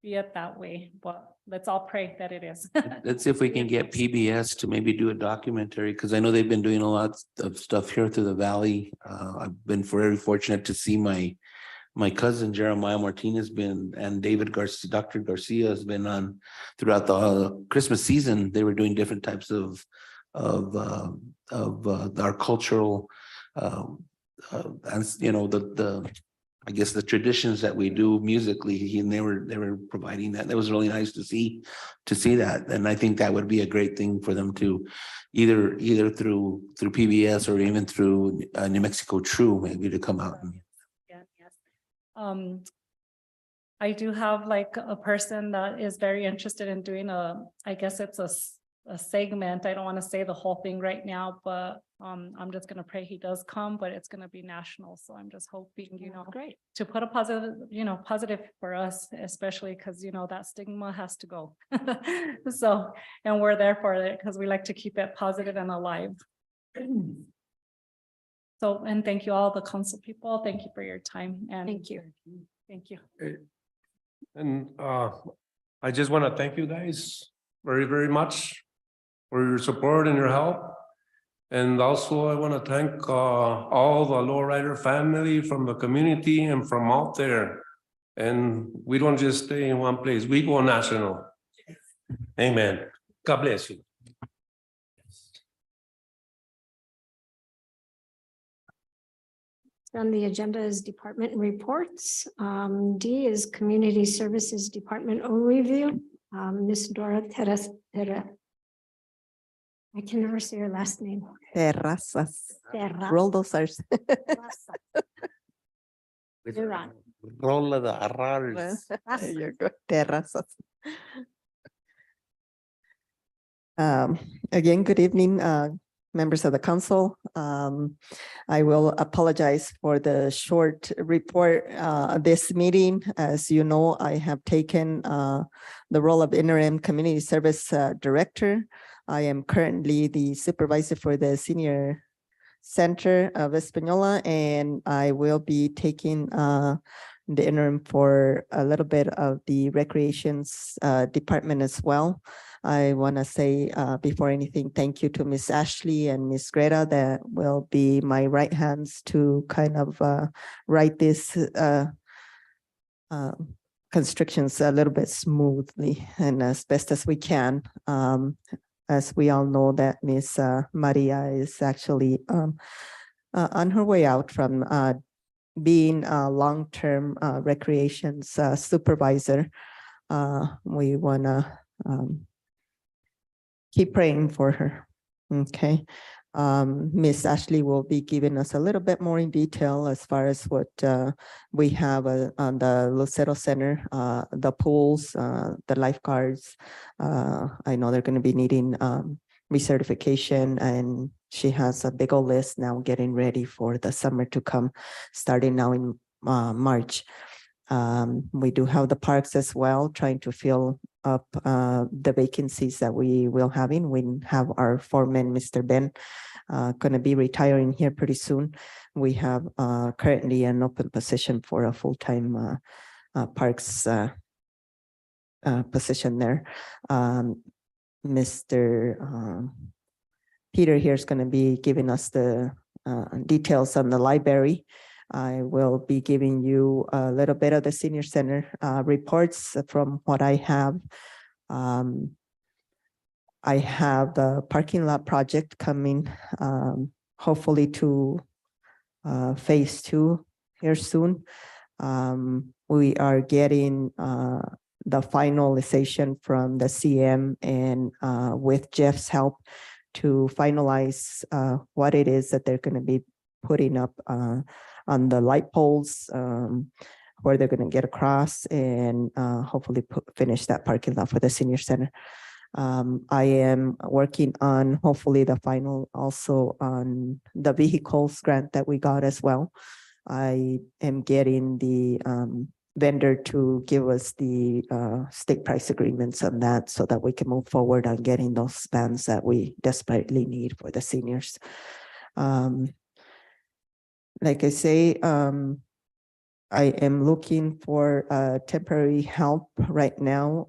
be it that way, but let's all pray that it is. Let's see if we can get PBS to maybe do a documentary, because I know they've been doing a lot of stuff here through the valley. I've been very fortunate to see my cousin Jeremiah Martinez and David Garcia, Dr. Garcia has been on throughout the Christmas season. They were doing different types of our cultural and I guess the traditions that we do musically, and they were providing that. That was really nice to see that. And I think that would be a great thing for them to either through PBS or even through New Mexico True, maybe to come out and. Yeah, yes. I do have like a person that is very interested in doing I guess it's a segment. I don't want to say the whole thing right now, but I'm just gonna pray he does come, but it's gonna be national. So I'm just hoping, Great. to put a positive for us, especially because, that stigma has to go. So, and we're there for it because we like to keep it positive and alive. So, and thank you all the council people. Thank you for your time, and Thank you. Thank you. And I just want to thank you guys very, very much for your support and your help. And also I want to thank all the lowrider family from the community and from out there. And we don't just stay in one place, we go national. Amen. God bless you. On the agenda is department reports. D is Community Services Department overview. Ms. Dora I can never say her last name. Terrazas, Terra- roll those R's. You're on. Roll of the Arrares. There you go, terrazas. Again, good evening, members of the council. I will apologize for the short report this meeting. As you know, I have taken the role of interim community service director. I am currently the supervisor for the senior center of Espanola, and I will be taking the interim for a little bit of the recreations department as well. I want to say before anything, thank you to Miss Ashley and Miss Greta that will be my right hands to kind of write this constrictions a little bit smoothly and as best as we can. As we all know that Miss Maria is actually on her way out from being a long-term recreations supervisor. We want to keep praying for her. Okay. Miss Ashley will be giving us a little bit more in detail as far as what we have on the Lucero Center, the pools, the lifeguards. I know they're going to be needing recertification, and she has a big old list now getting ready for the summer to come, starting now in March. We do have the parks as well, trying to fill up the vacancies that we will have in. We have our foreman, Mr. Ben, going to be retiring here pretty soon. We have currently an open position for a full-time parks position there. Mr. Peter here is going to be giving us the details on the library. I will be giving you a little bit of the senior center reports from what I have. I have the parking lot project coming, hopefully to phase 2 here soon. We are getting the finalization from the CM and with Jeff's help to finalize what it is that they're going to be putting up on the light poles, where they're going to get across and hopefully finish that parking lot for the senior center. I am working on hopefully the final also on the vehicles grant that we got as well. I am getting the vendor to give us the stick price agreements on that so that we can move forward on getting those vans that we desperately need for the seniors. Like I say, I am looking for temporary help right now,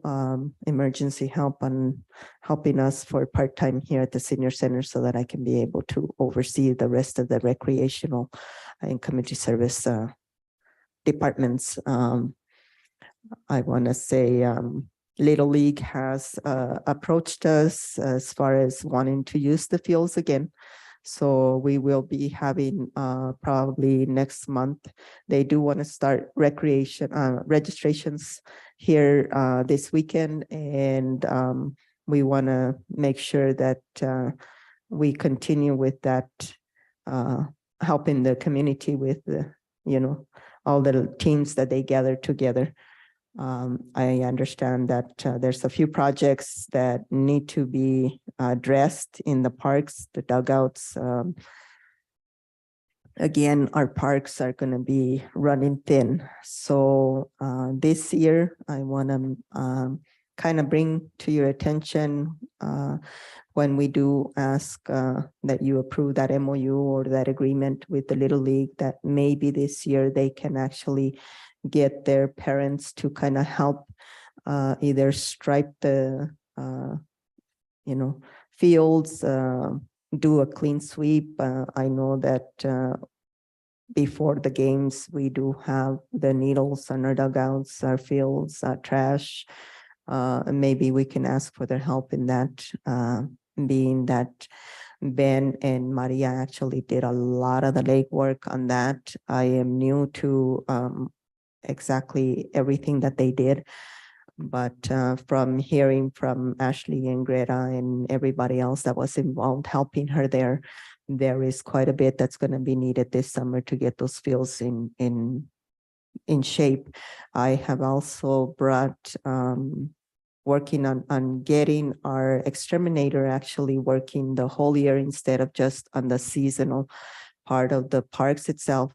emergency help on helping us for part-time here at the senior center so that I can be able to oversee the rest of the recreational and community service departments. I want to say Little League has approached us as far as wanting to use the fields again. So we will be having probably next month. They do want to start recreation registrations here this weekend, and we want to make sure that we continue with that, helping the community with the, all the teams that they gather together. I understand that there's a few projects that need to be addressed in the parks, the dugouts. Again, our parks are going to be running thin. So this year, I want to kind of bring to your attention when we do ask that you approve that MOU or that agreement with the Little League, that maybe this year they can actually get their parents to kind of help either stripe the fields, do a clean sweep. I know that before the games we do have the needles on our dugouts, our fields, trash. And maybe we can ask for their help in that, being that Ben and Maria actually did a lot of the legwork on that. I am new to exactly everything that they did, but from hearing from Ashley and Greta and everybody else that was involved helping her there is quite a bit that's going to be needed this summer to get those fields in shape. I have also brought working on getting our exterminator actually working the whole year instead of just on the seasonal part of the parks itself.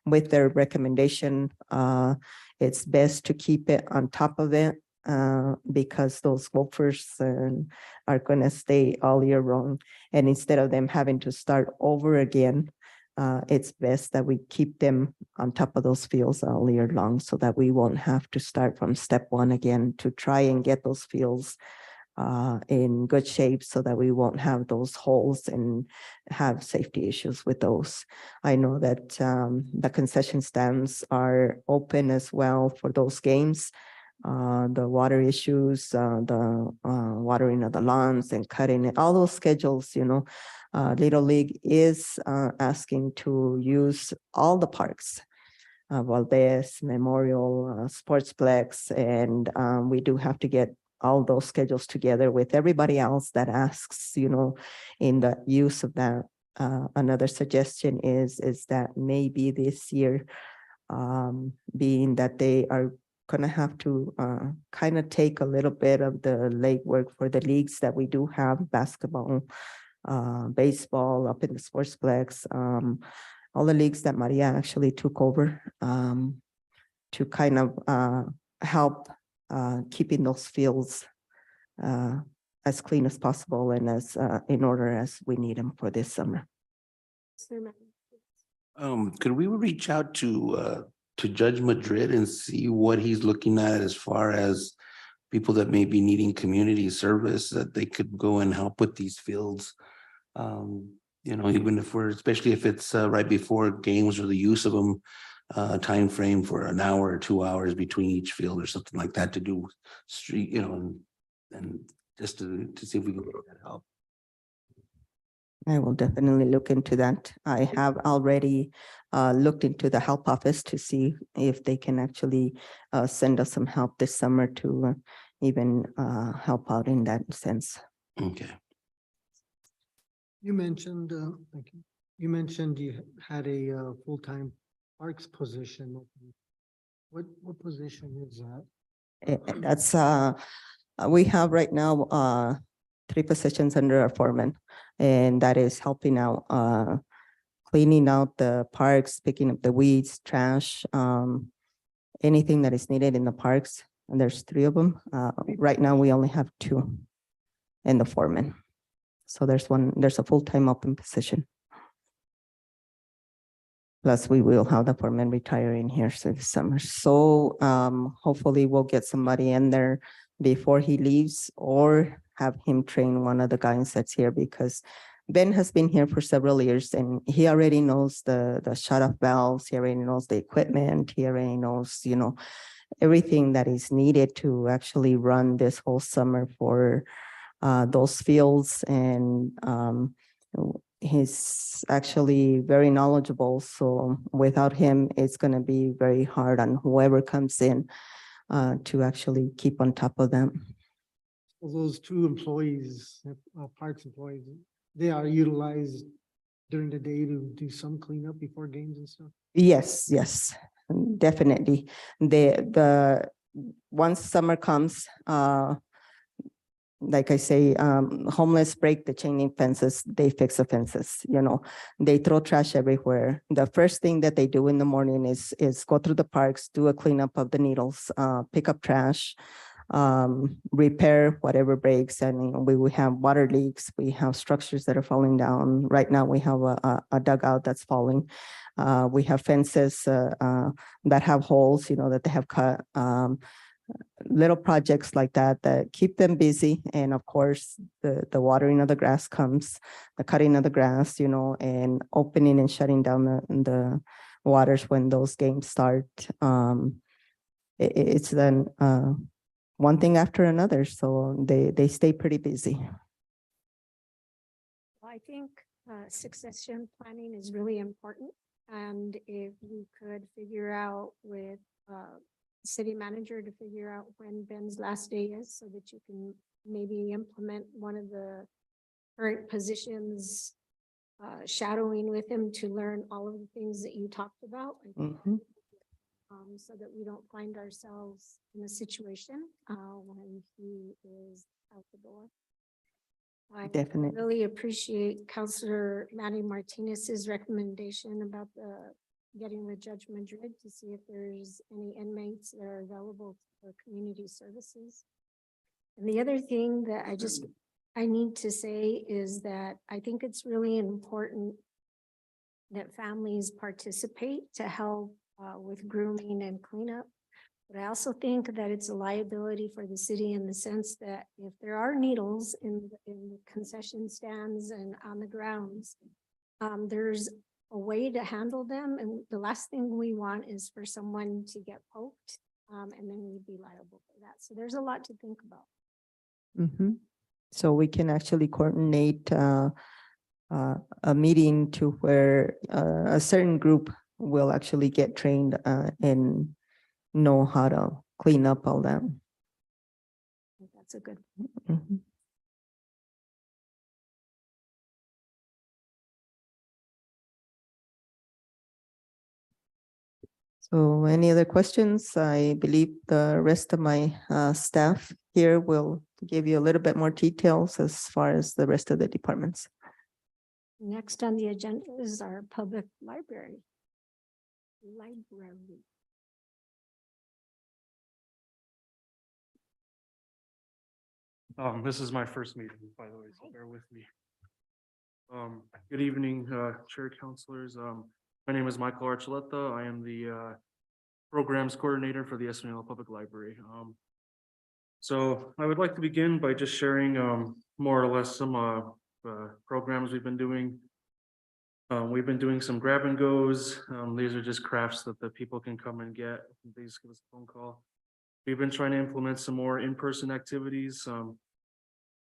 With their recommendation, it's best to keep it on top of it because those gophers are going to stay all year long. And instead of them having to start over again, it's best that we keep them on top of those fields all year long so that we won't have to start from step one again to try and get those fields in good shape so that we won't have those holes and have safety issues with those. I know that the concession stands are open as well for those games. The water issues, the watering of the lawns and cutting it, all those schedules, Little League is asking to use all the parks, Valdez, Memorial, Sportsplex, and we do have to get all those schedules together with everybody else that asks, in the use of that. Another suggestion is that maybe this year, being that they are going to have to kind of take a little bit of the legwork for the leagues that we do have, basketball, baseball up in the Sportsplex, all the leagues that Maria actually took over to kind of help keeping those fields as clean as possible and as in order as we need them for this summer. Could we reach out to Judge Madrid and see what he's looking at as far as people that may be needing community service, that they could go and help with these fields? Even if especially if it's right before games or the use of them, time frame for an hour or 2 hours between each field or something like that to do street, and just to see if we can get that help. I will definitely look into that. I have already looked into the help office to see if they can actually send us some help this summer to even help out in that sense. Okay. You mentioned, thank you. You mentioned you had a full-time parks position. open. What position is that? That's we have right now 3 positions under our foreman, and that is helping out cleaning out the parks, picking up the weeds, trash, anything that is needed in the parks. And there's 3 of them. Right now, we only have 2 in the foreman. So there's a full-time open position. Plus, we will have the foreman retiring here this summer. So hopefully we'll get somebody in there before he leaves or have him train one of the guys that's here, because Ben has been here for several years and he already knows the shut-off valves. He already knows the equipment. He already knows, you know, everything that is needed to actually run this whole summer for those fields. And he's actually very knowledgeable. So without him, it's going to be very hard on whoever comes in to actually keep on top of them. Well, those 2 employees, parks employees, they are utilized during the day to do some cleanup before games and stuff? Yes, yes, definitely. The once summer comes, like I say, homeless break the chain link fences, they fix the fences, you know, they throw trash everywhere. The first thing that they do in the morning is go through the parks, do a cleanup of the needles, pick up trash, repair whatever breaks. And you know, we have water leaks, we have structures that are falling down. Right now we have a dugout that's falling. We have fences that have holes, you know, that they have cut. Little projects like that keep them busy. And of course, the watering of the grass comes, the cutting of the grass, you know, and opening and shutting down the waters when those games start. It's then one thing after another. So they stay pretty busy. I think succession planning is really important. And if we could figure out with city manager to figure out when Ben's last day is, so that you can maybe implement one of the current positions, shadowing with him to learn all of the things that you talked about. I think Mhm. so that we don't find ourselves in a situation when he is out the door. I Definitely. really appreciate Counselor Manny Martinez's recommendation about getting with Judge Madrid to see if there's any inmates that are available for community services. And the other thing that I need to say is that I think it's really important that families participate to help with grooming and cleanup. But I also think that it's a liability for the city in the sense that if there are needles in the concession stands and on the grounds, there's a way to handle them. And the last thing we want is for someone to get poked, and then we'd be liable for that. So there's a lot to think about. Mhm. So we can actually coordinate a meeting to where a certain group will actually get trained and know how to clean up all that. I think that's a good. Mhm. So any other questions? I believe the rest of my staff here will give you a little bit more details as far as the rest of the departments. Next on the agenda is our public library. This is my first meeting, by the way, so bear with me. Good evening, Chair Councilors. My name is Michael Archuleta. I am the Programs Coordinator for the Espanola Public Library. So I would like to begin by just sharing more or less some programs we've been doing. We've been doing some grab and goes. These are just crafts that the people can come and get. Please give us a phone call. We've been trying to implement some more in-person activities.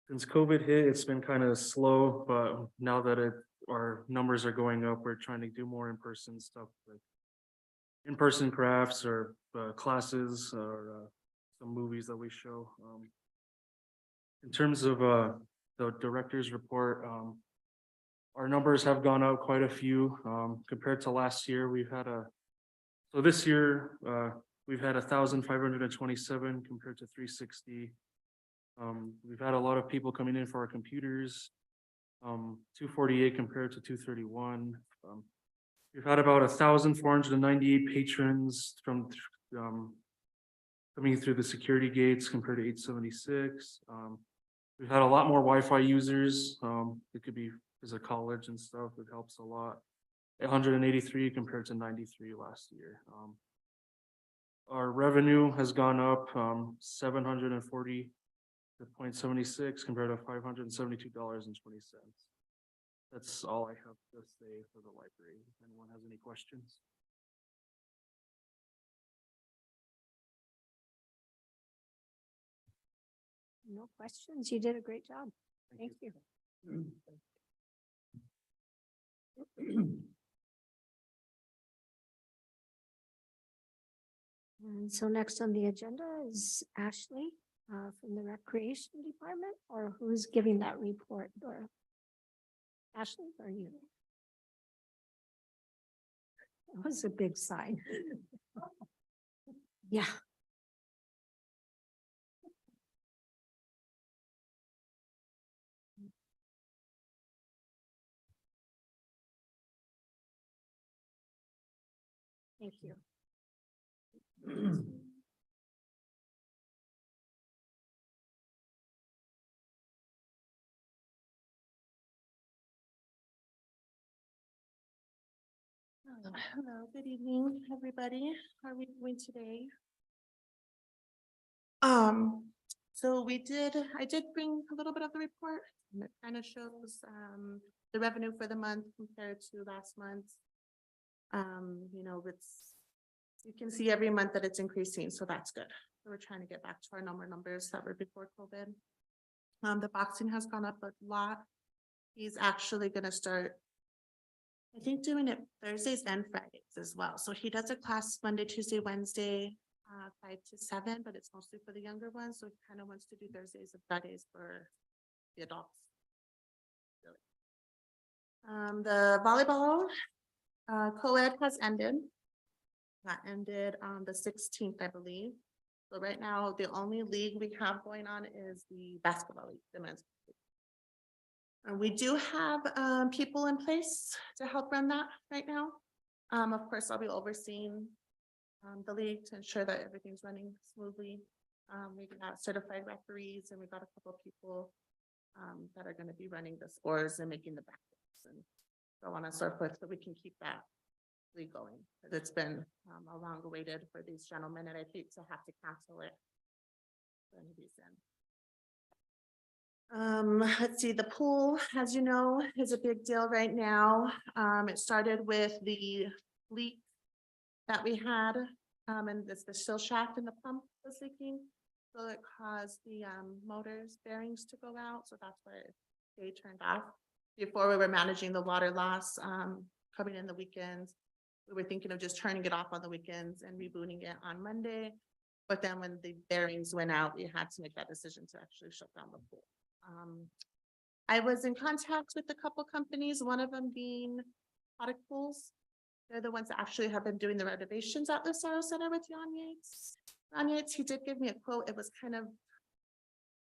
since COVID hit, it's been kind of slow, but now that our numbers are going up, we're trying to do more in-person stuff, like in-person crafts or classes or some movies that we show. In terms of the director's report, our numbers have gone up quite a few compared to last year. So this year, we've had 1,527 compared to 360. We've had a lot of people coming in for our computers, 248 compared to 231. We've had about 1,498 patrons from coming through the security gates compared to 876. We've had a lot more Wi-Fi users. It could be because of college and stuff. It helps a lot. 183 compared to 93 last year. Our revenue has gone up 740.76 compared to $572.20. That's all I have to say for the library. If anyone has any questions. No questions. You did a great job. Thank you. And so next on the agenda is Ashley from the Recreation Department, or who's giving that report, or Ashley, or you? That was a big sign. Yeah. Thank you. Hello, good evening, everybody. How are we doing today? So I did bring a little bit of the report, and it kind of shows the revenue for the month compared to last month. You know, you can see every month that it's increasing, so that's good. So we're trying to get back to our numbers that were before COVID. The boxing has gone up a lot. He's actually gonna start, I think, doing it Thursdays and Fridays as well. So he does a class Monday, Tuesday, Wednesday, 5 to 7, but it's mostly for the younger ones. So he kind of wants to do Thursdays and Fridays for the adults. The volleyball co-ed has ended. That ended on the 16th, I believe. So right now, the only league we have going on is the basketball league, the men's league. And we do have people in place to help run that right now. Of course, I'll be overseeing the league to ensure that everything's running smoothly. We got certified referees, and we got a couple of people that are going to be running the scores and making the backups and so on and so forth, so we can keep that league going. Because it's been a long waited for these gentlemen, and I hate to have to cancel it for any reason. Let's see, the pool, as you know, is a big deal right now. It started with the leak that we had, and the still shaft in the pump was leaking. So it caused the motors bearings to go out. So that's why they turned off. Before, we were managing the water loss coming in the weekends. We were thinking of just turning it off on the weekends and rebooting it on Monday. But then when the bearings went out, we had to make that decision to actually shut down the pool. I was in contact with a couple companies, one of them being Aquatic Pools. They're the ones that actually have been doing the renovations at the Sorrow Center with Jan Yates. Jan Yates, he did give me a quote. It was kind of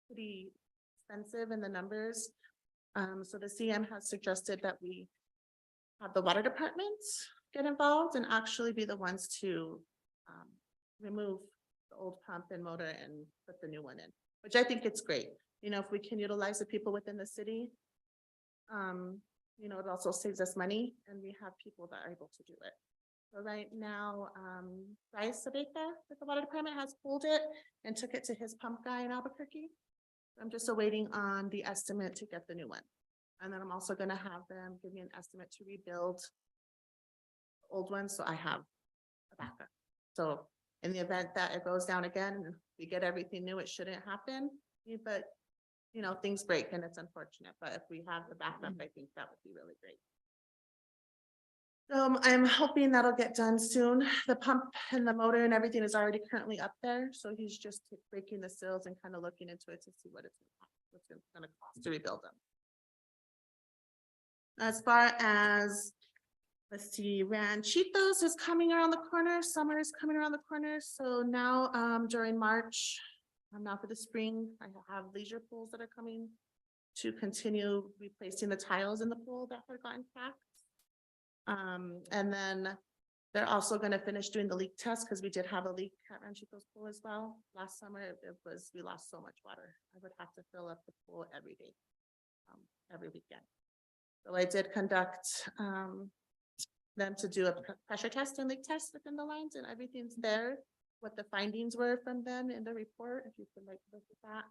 pretty expensive in the numbers. So the CM has suggested that we have the water department get involved and actually be the ones to remove the old pump and motor and put the new one in, which I think it's great. You know, if we can utilize the people within the city, you know, it also saves us money, and we have people that are able to do it. So right now, Bryce Sabeka with the water department has pulled it and took it to his pump guy in Albuquerque. I'm just awaiting on the estimate to get the new one. And then I'm also gonna have them give me an estimate to rebuild the old one, so I have a backup. So in the event that it goes down again and we get everything new, it shouldn't happen. But you know, things break and it's unfortunate, but if we have the backup, I think that would be really great. So I'm hoping that'll get done soon. The pump and the motor and everything is already currently up there, so he's just breaking the sills and kind of looking into it to see what what's it gonna cost to rebuild them. As far as, let's see, Ranchitos is coming around the corner, summer is coming around the corner, so now during March, now for the spring, I have leisure pools that are coming to continue replacing the tiles in the pool that had gotten cracked. And then they're also gonna finish doing the leak test, because we did have a leak at Ranchitos pool as well. Last summer, we lost so much water. I would have to fill up the pool every day, every weekend. So I did conduct them to do a pressure test and leak test within the lines, and everything's there. What the findings were from them in the report, if you could like look at that.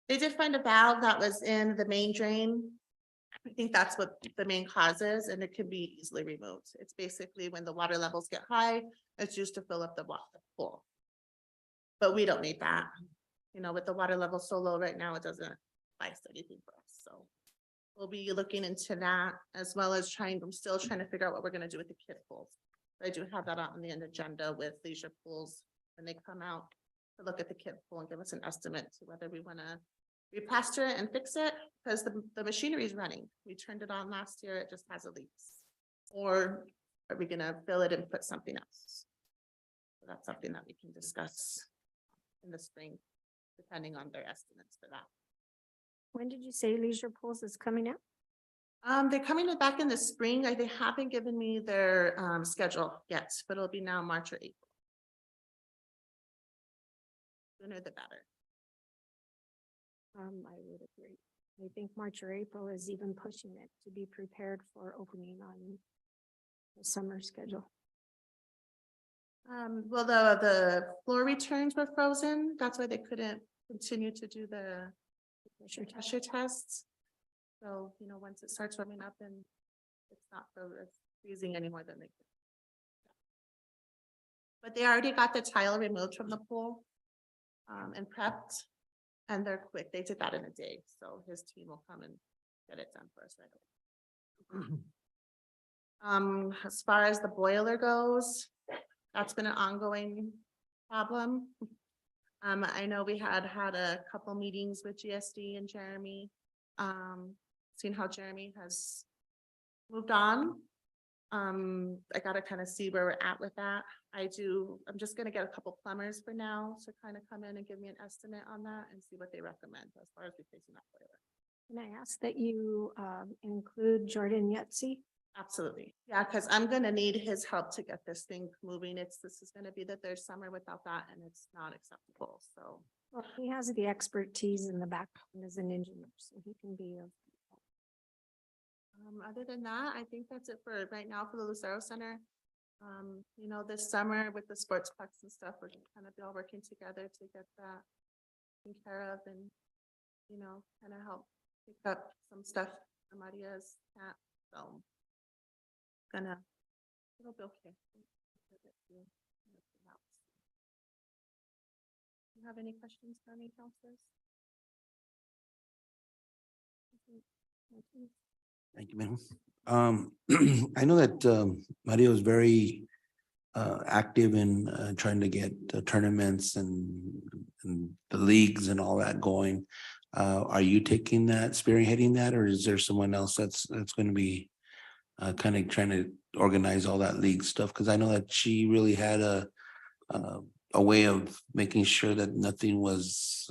They did find a valve that was in the main drain. I think that's what the main cause is, and it can be easily removed. It's basically when the water levels get high, it's used to fill up the pool. But we don't need that. You know, with the water level so low right now, it doesn't suffice anything for us, so. We'll be looking into that, as well as I'm still trying to figure out what we're gonna do with the kid pools. I do have that on the agenda with leisure pools when they come out to look at the kid pool and give us an estimate to whether we wanna replaster it and fix it, because the machinery is running. We turned it on last year, it just has a leaks. Or are we gonna fill it and put something else? So that's something that we can discuss in the spring, depending on their estimates for that. When did you say leisure pools is coming out? They're coming back in the spring. They haven't given me their schedule yet, but it'll be now March or April. Sooner the better. I would agree. I think March or April is even pushing it to be prepared for opening on the summer schedule. Well, the floor returns were frozen. That's why they couldn't continue to do the pressure tests. So, you know, once it starts warming up and it's not freezing anymore, then they could. But they already got the tile removed from the pool and prepped, and they're quick. They did that in a day, so his team will come and get it done for us right away. As far as the boiler goes, that's been an ongoing problem. I know we had a couple meetings with GSD and Jeremy, seeing how Jeremy has moved on. I gotta kind of see where we're at with that. I'm just gonna get a couple plumbers for now to kind of come in and give me an estimate on that and see what they recommend as far as replacing that boiler. Can I ask that you include Jordan Yetzi? Absolutely. Yeah, because I'm gonna need his help to get this thing moving. This is gonna be the third summer without that, and it's not acceptable, so. Well, he has the expertise in the background as an engineer, so he can be of help. Other than that, I think that's it for right now for the Lucero Center. You know, this summer with the sports parks and stuff, we're gonna kind of be all working together to get that taken care of and, you know, kind of help pick up some stuff for Maria's cat, so. It'll be okay. Do you have any questions for me, counselors? Thank you, ma'am. I know that Mario is very active in trying to get tournaments and the leagues and all that going. Are you taking that, spearheading that, or is there someone else that's going to be kind of trying to organize all that league stuff? Because I know that she really had a way of making sure that nothing was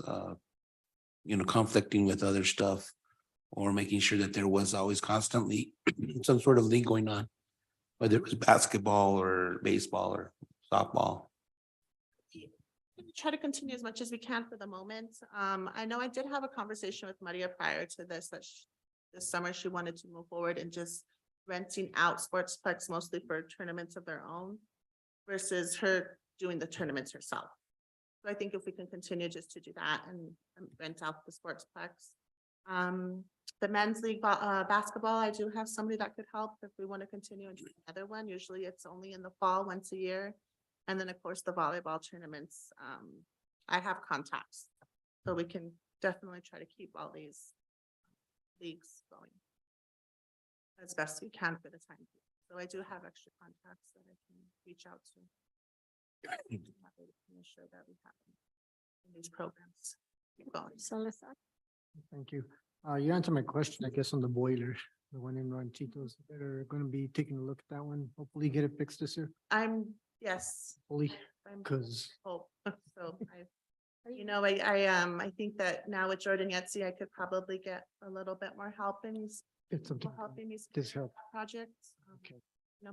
conflicting with other stuff, or making sure that there was always constantly some sort of league going on, whether it was basketball or baseball or softball. Try to continue as much as we can for the moment. I know I did have a conversation with Maria prior to this, that this summer she wanted to move forward and just renting out sports parks mostly for tournaments of their own versus her doing the tournaments herself. So I think if we can continue just to do that and rent out the sports parks. The men's league basketball, I do have somebody that could help if we want to continue and do another one. Usually it's only in the fall, once a year. And then of course the volleyball tournaments, I have contacts, so we can definitely try to keep all these leagues going as best we can for the time being. So I do have extra contacts that I can reach out to. Make sure that we have these programs keep going. Salazar. Thank you. You answered my question, I guess, on the boiler, the one in Ranchitos. They're gonna be taking a look at that one, hopefully get it fixed this year, Yes, fully, I'm because hope, so I think that now with Jordan Yetzi, I could probably get a little bit more help in it's something, helping me. this help. Projects. Okay.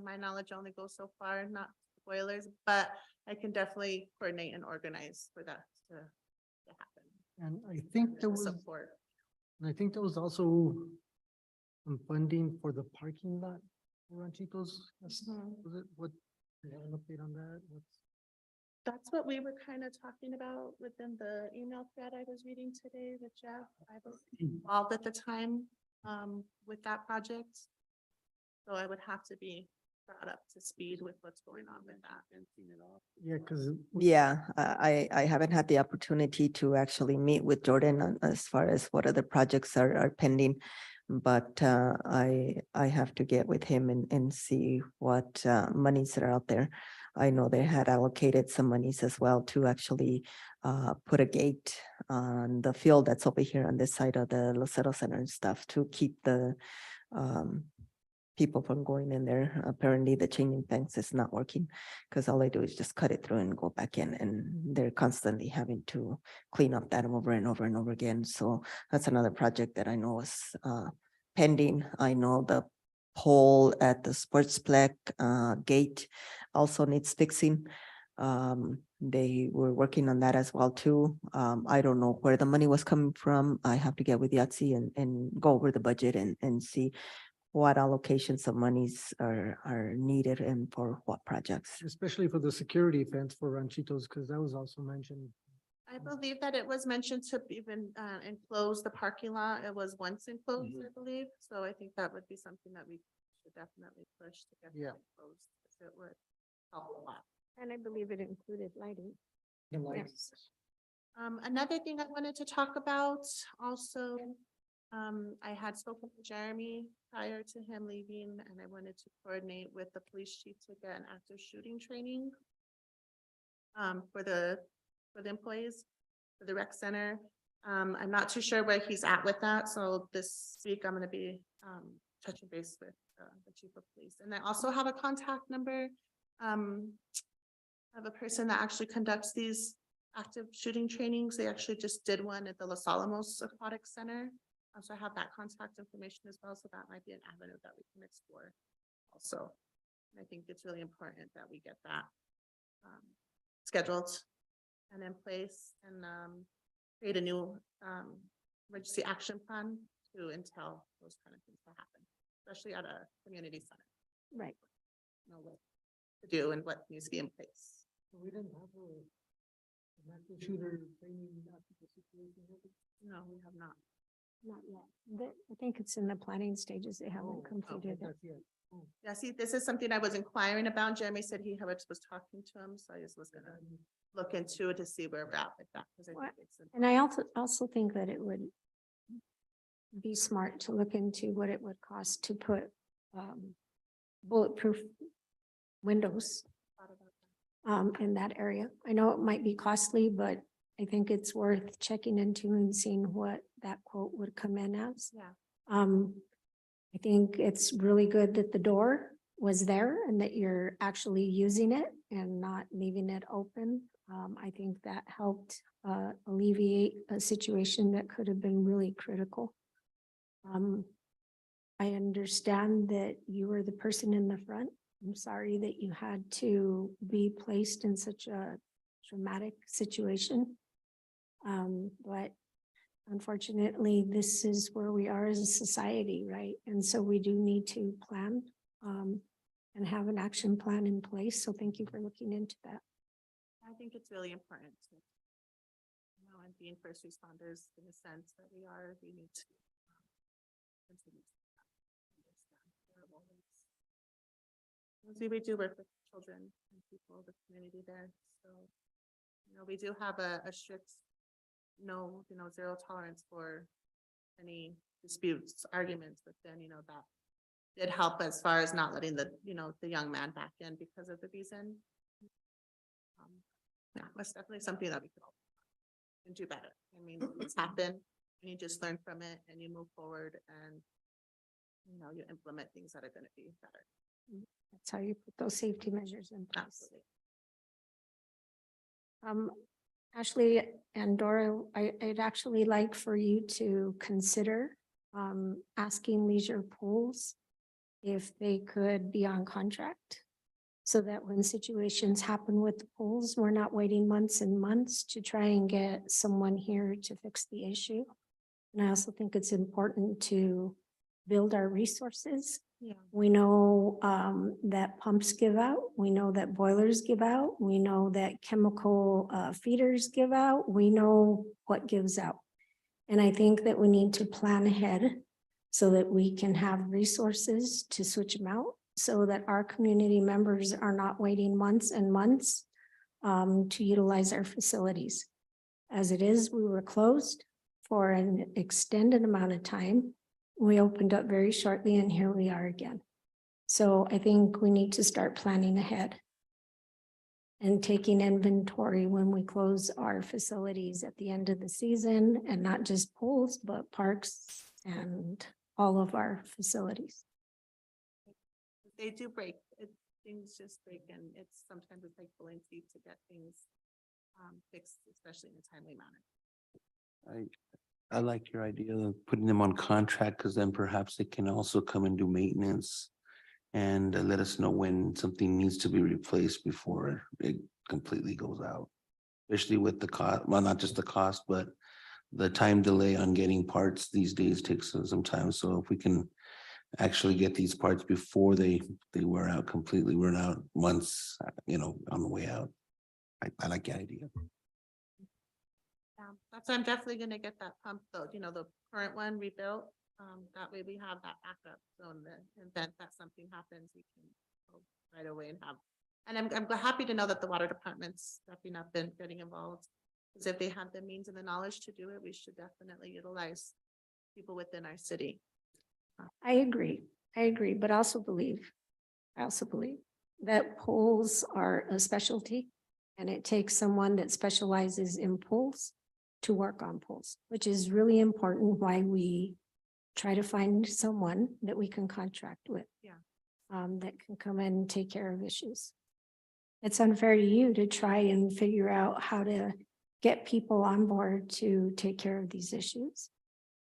My knowledge only goes so far, not boilers, but I can definitely coordinate and organize for that to happen. And I think there was, Support. and I think there was also some funding for the parking lot for Ranchitos. Mhm. Was it, what, do you have an update on that? What's? That's what we were kind of talking about within the email thread I was reading today with Jeff. I was involved at the time with that project. So I would have to be brought up to speed with what's going on with that. Yeah, because. Yeah, I haven't had the opportunity to actually meet with Jordan as far as what other projects are pending. But I have to get with him and see what monies are out there. I know they had allocated some monies as well to actually put a gate on the field that's over here on this side of the Lucero Center and stuff to keep the people from going in there. Apparently the chain link fence is not working because all they do is just cut it through and go back in, and they're constantly having to clean up that over and over and over again. So that's another project that I know is pending. I know the pole at the Sportsplex gate also needs fixing. They were working on that as well too. I don't know where the money was coming from. I have to get with Yahtzee and go over the budget and see what allocations of monies are needed and for what projects. Especially for the security fence for Ranchitos, because that was also mentioned. I believe that it was mentioned to even enclose the parking lot. It was once enclosed, I believe. So I think that would be something that we should definitely push to get Yeah. that enclosed. Because it would help a lot. And I believe it included lighting. Yes. Another thing I wanted to talk about also, I had spoken to Jeremy prior to him leaving, and I wanted to coordinate with the police chief to get an active shooting training for the employees, for the rec center. I'm not too sure where he's at with that, so this week I'm gonna be touching base with the chief of police. And I also have a contact number of a person that actually conducts these active shooting trainings. They actually just did one at the Los Alamos Aquatic Center. So I have that contact information as well, so that might be an avenue that we can explore also. And I think it's really important that we get that scheduled and in place, and create a new emergency action plan to entail those kind of things to happen, especially at a community center. Right. Know what to do and what needs to be in place. We didn't have an active shooter training after the situation happened? No, we have not. Not yet. I think it's in the planning stages. They haven't completed it. That's it. Yeah, see, this is something I was inquiring about. Jeremy said he was talking to him, so I just was gonna look into it to see where we're at with that. 'Cause I think What? it's And I also think that it would be smart to look into what it would cost to put bulletproof windows thought about that. in that area. I know it might be costly, but I think it's worth checking into and seeing what that quote would come in as. Yeah, I think it's really good that the door was there and that you're actually using it and not leaving it open. I think that helped alleviate a situation that could have been really critical. I understand that you were the person in the front. I'm sorry that you had to be placed in such a traumatic situation. But unfortunately, this is where we are as a society, right? And so we do need to plan and have an action plan in place. So thank you for looking into that. I think it's really important to, and being first responders in the sense that we need to continue to understand their roles. We do work with children and people, the community there, so we do have a strict no, zero tolerance for any disputes, arguments, but then, that did help as far as not letting the young man back in because of the reason. Yeah, that's definitely something that we could all can do better. I mean, it's happened, and you just learn from it and you move forward and you implement things that are gonna be better. That's how you put those safety measures in place. Absolutely. Ashley and Dora, I'd actually like for you to consider asking Leisure Pools if they could be on contract, so that when situations happen with the pools, we're not waiting months and months to try and get someone here to fix the issue. And I also think it's important to build our resources. Yeah. We know that pumps give out, we know that boilers give out, we know that chemical feeders give out, we know what gives out. And I think that we need to plan ahead so that we can have resources to switch them out, so that our community members are not waiting months and months to utilize our facilities. As it is, we were closed for an extended amount of time. We opened up very shortly and here we are again. So I think we need to start planning ahead and taking inventory when we close our facilities at the end of the season, and not just pools, but parks and all of our facilities. They do break, things just break, and sometimes it's like pulling teeth to get things fixed, especially in a timely manner. I like your idea of putting them on contract, because then perhaps they can also come and do maintenance and let us know when something needs to be replaced before it completely goes out. Especially with the cost, well, not just the cost, but the time delay on getting parts these days takes some time. So if we can actually get these parts before they wear out completely, we're out months, on the way out. I like the idea. Yeah, that's why I'm definitely gonna get that pump though, the current one rebuilt. That way we have that backup. So in the event that something happens, we can go right away and have. And I'm happy to know that the water department's stepping up and getting involved. Because if they have the means and the knowledge to do it, we should definitely utilize people within our city. I agree, but I also believe that pools are a specialty, and it takes someone that specializes in pools to work on pools, which is really important, why we try to find someone that we can contract with. Yeah. That can come in and take care of issues. It's unfair to you to try and figure out how to get people on board to take care of these issues.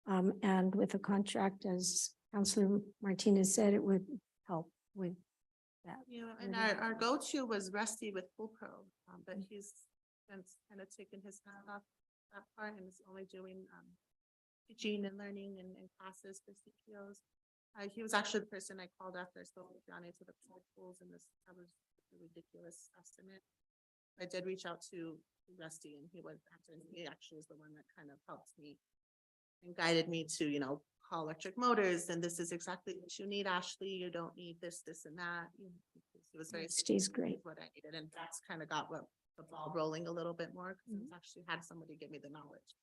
And with a contract, as Councilor Martinez said, it would help with that. And our go-to was Rusty with Pool Pro, but he's since kind of taken his hand off that part and is only doing teaching and learning and classes for CPOs. He was actually the person I called after I spoke with Johnny to the pools, and that was a ridiculous estimate. I did reach out to Rusty, and he actually is the one that kind of helped me and guided me to, call electric motors, and this is exactly what you need, Ashley. You don't need this, this, and that. It was very. She's great. What I needed, and that's kind of got the ball rolling a little bit more, because it's actually had somebody give me the knowledge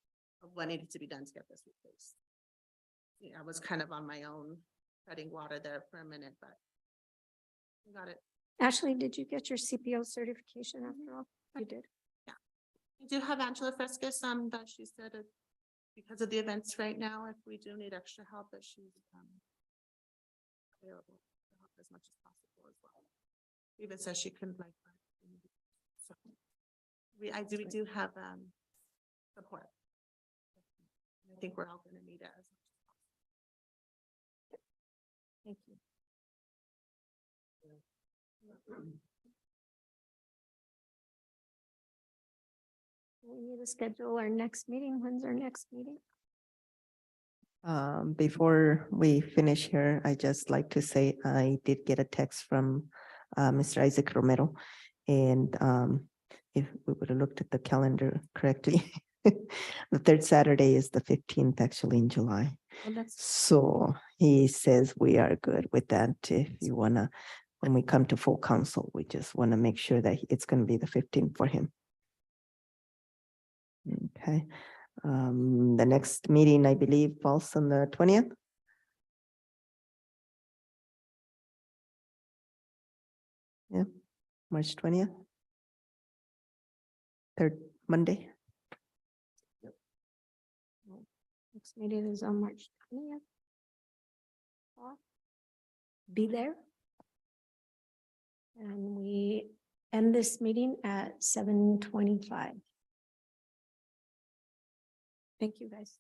of what needed to be done to get this replaced. I was kind of on my own treading water there for a minute, but I got it. Ashley, did you get your CPO certification after all? You did. I do have Angela Frescas, that she said because of the events right now, if we do need extra help, that she's available to help as much as possible as well. Even says she couldn't so we do have support. I think we're all gonna need it as much as possible. Thank you. We need to schedule our next meeting. When's our next meeting? Before we finish here, I just like to say I did get a text from Mr. Isaac Romero. And if we would have looked at the calendar correctly, the third Saturday is the 15th, actually, in July. Well, that's So he says we are good with that. If you wanna, when we come to full council, we just want to make sure that it's going to be the 15th for him. Okay. The next meeting, I believe, falls on the 20th. Yeah, March 20th. Third Monday. Next meeting is on March 20th. Be there. And we end this meeting at 7:25. Thank you, guys.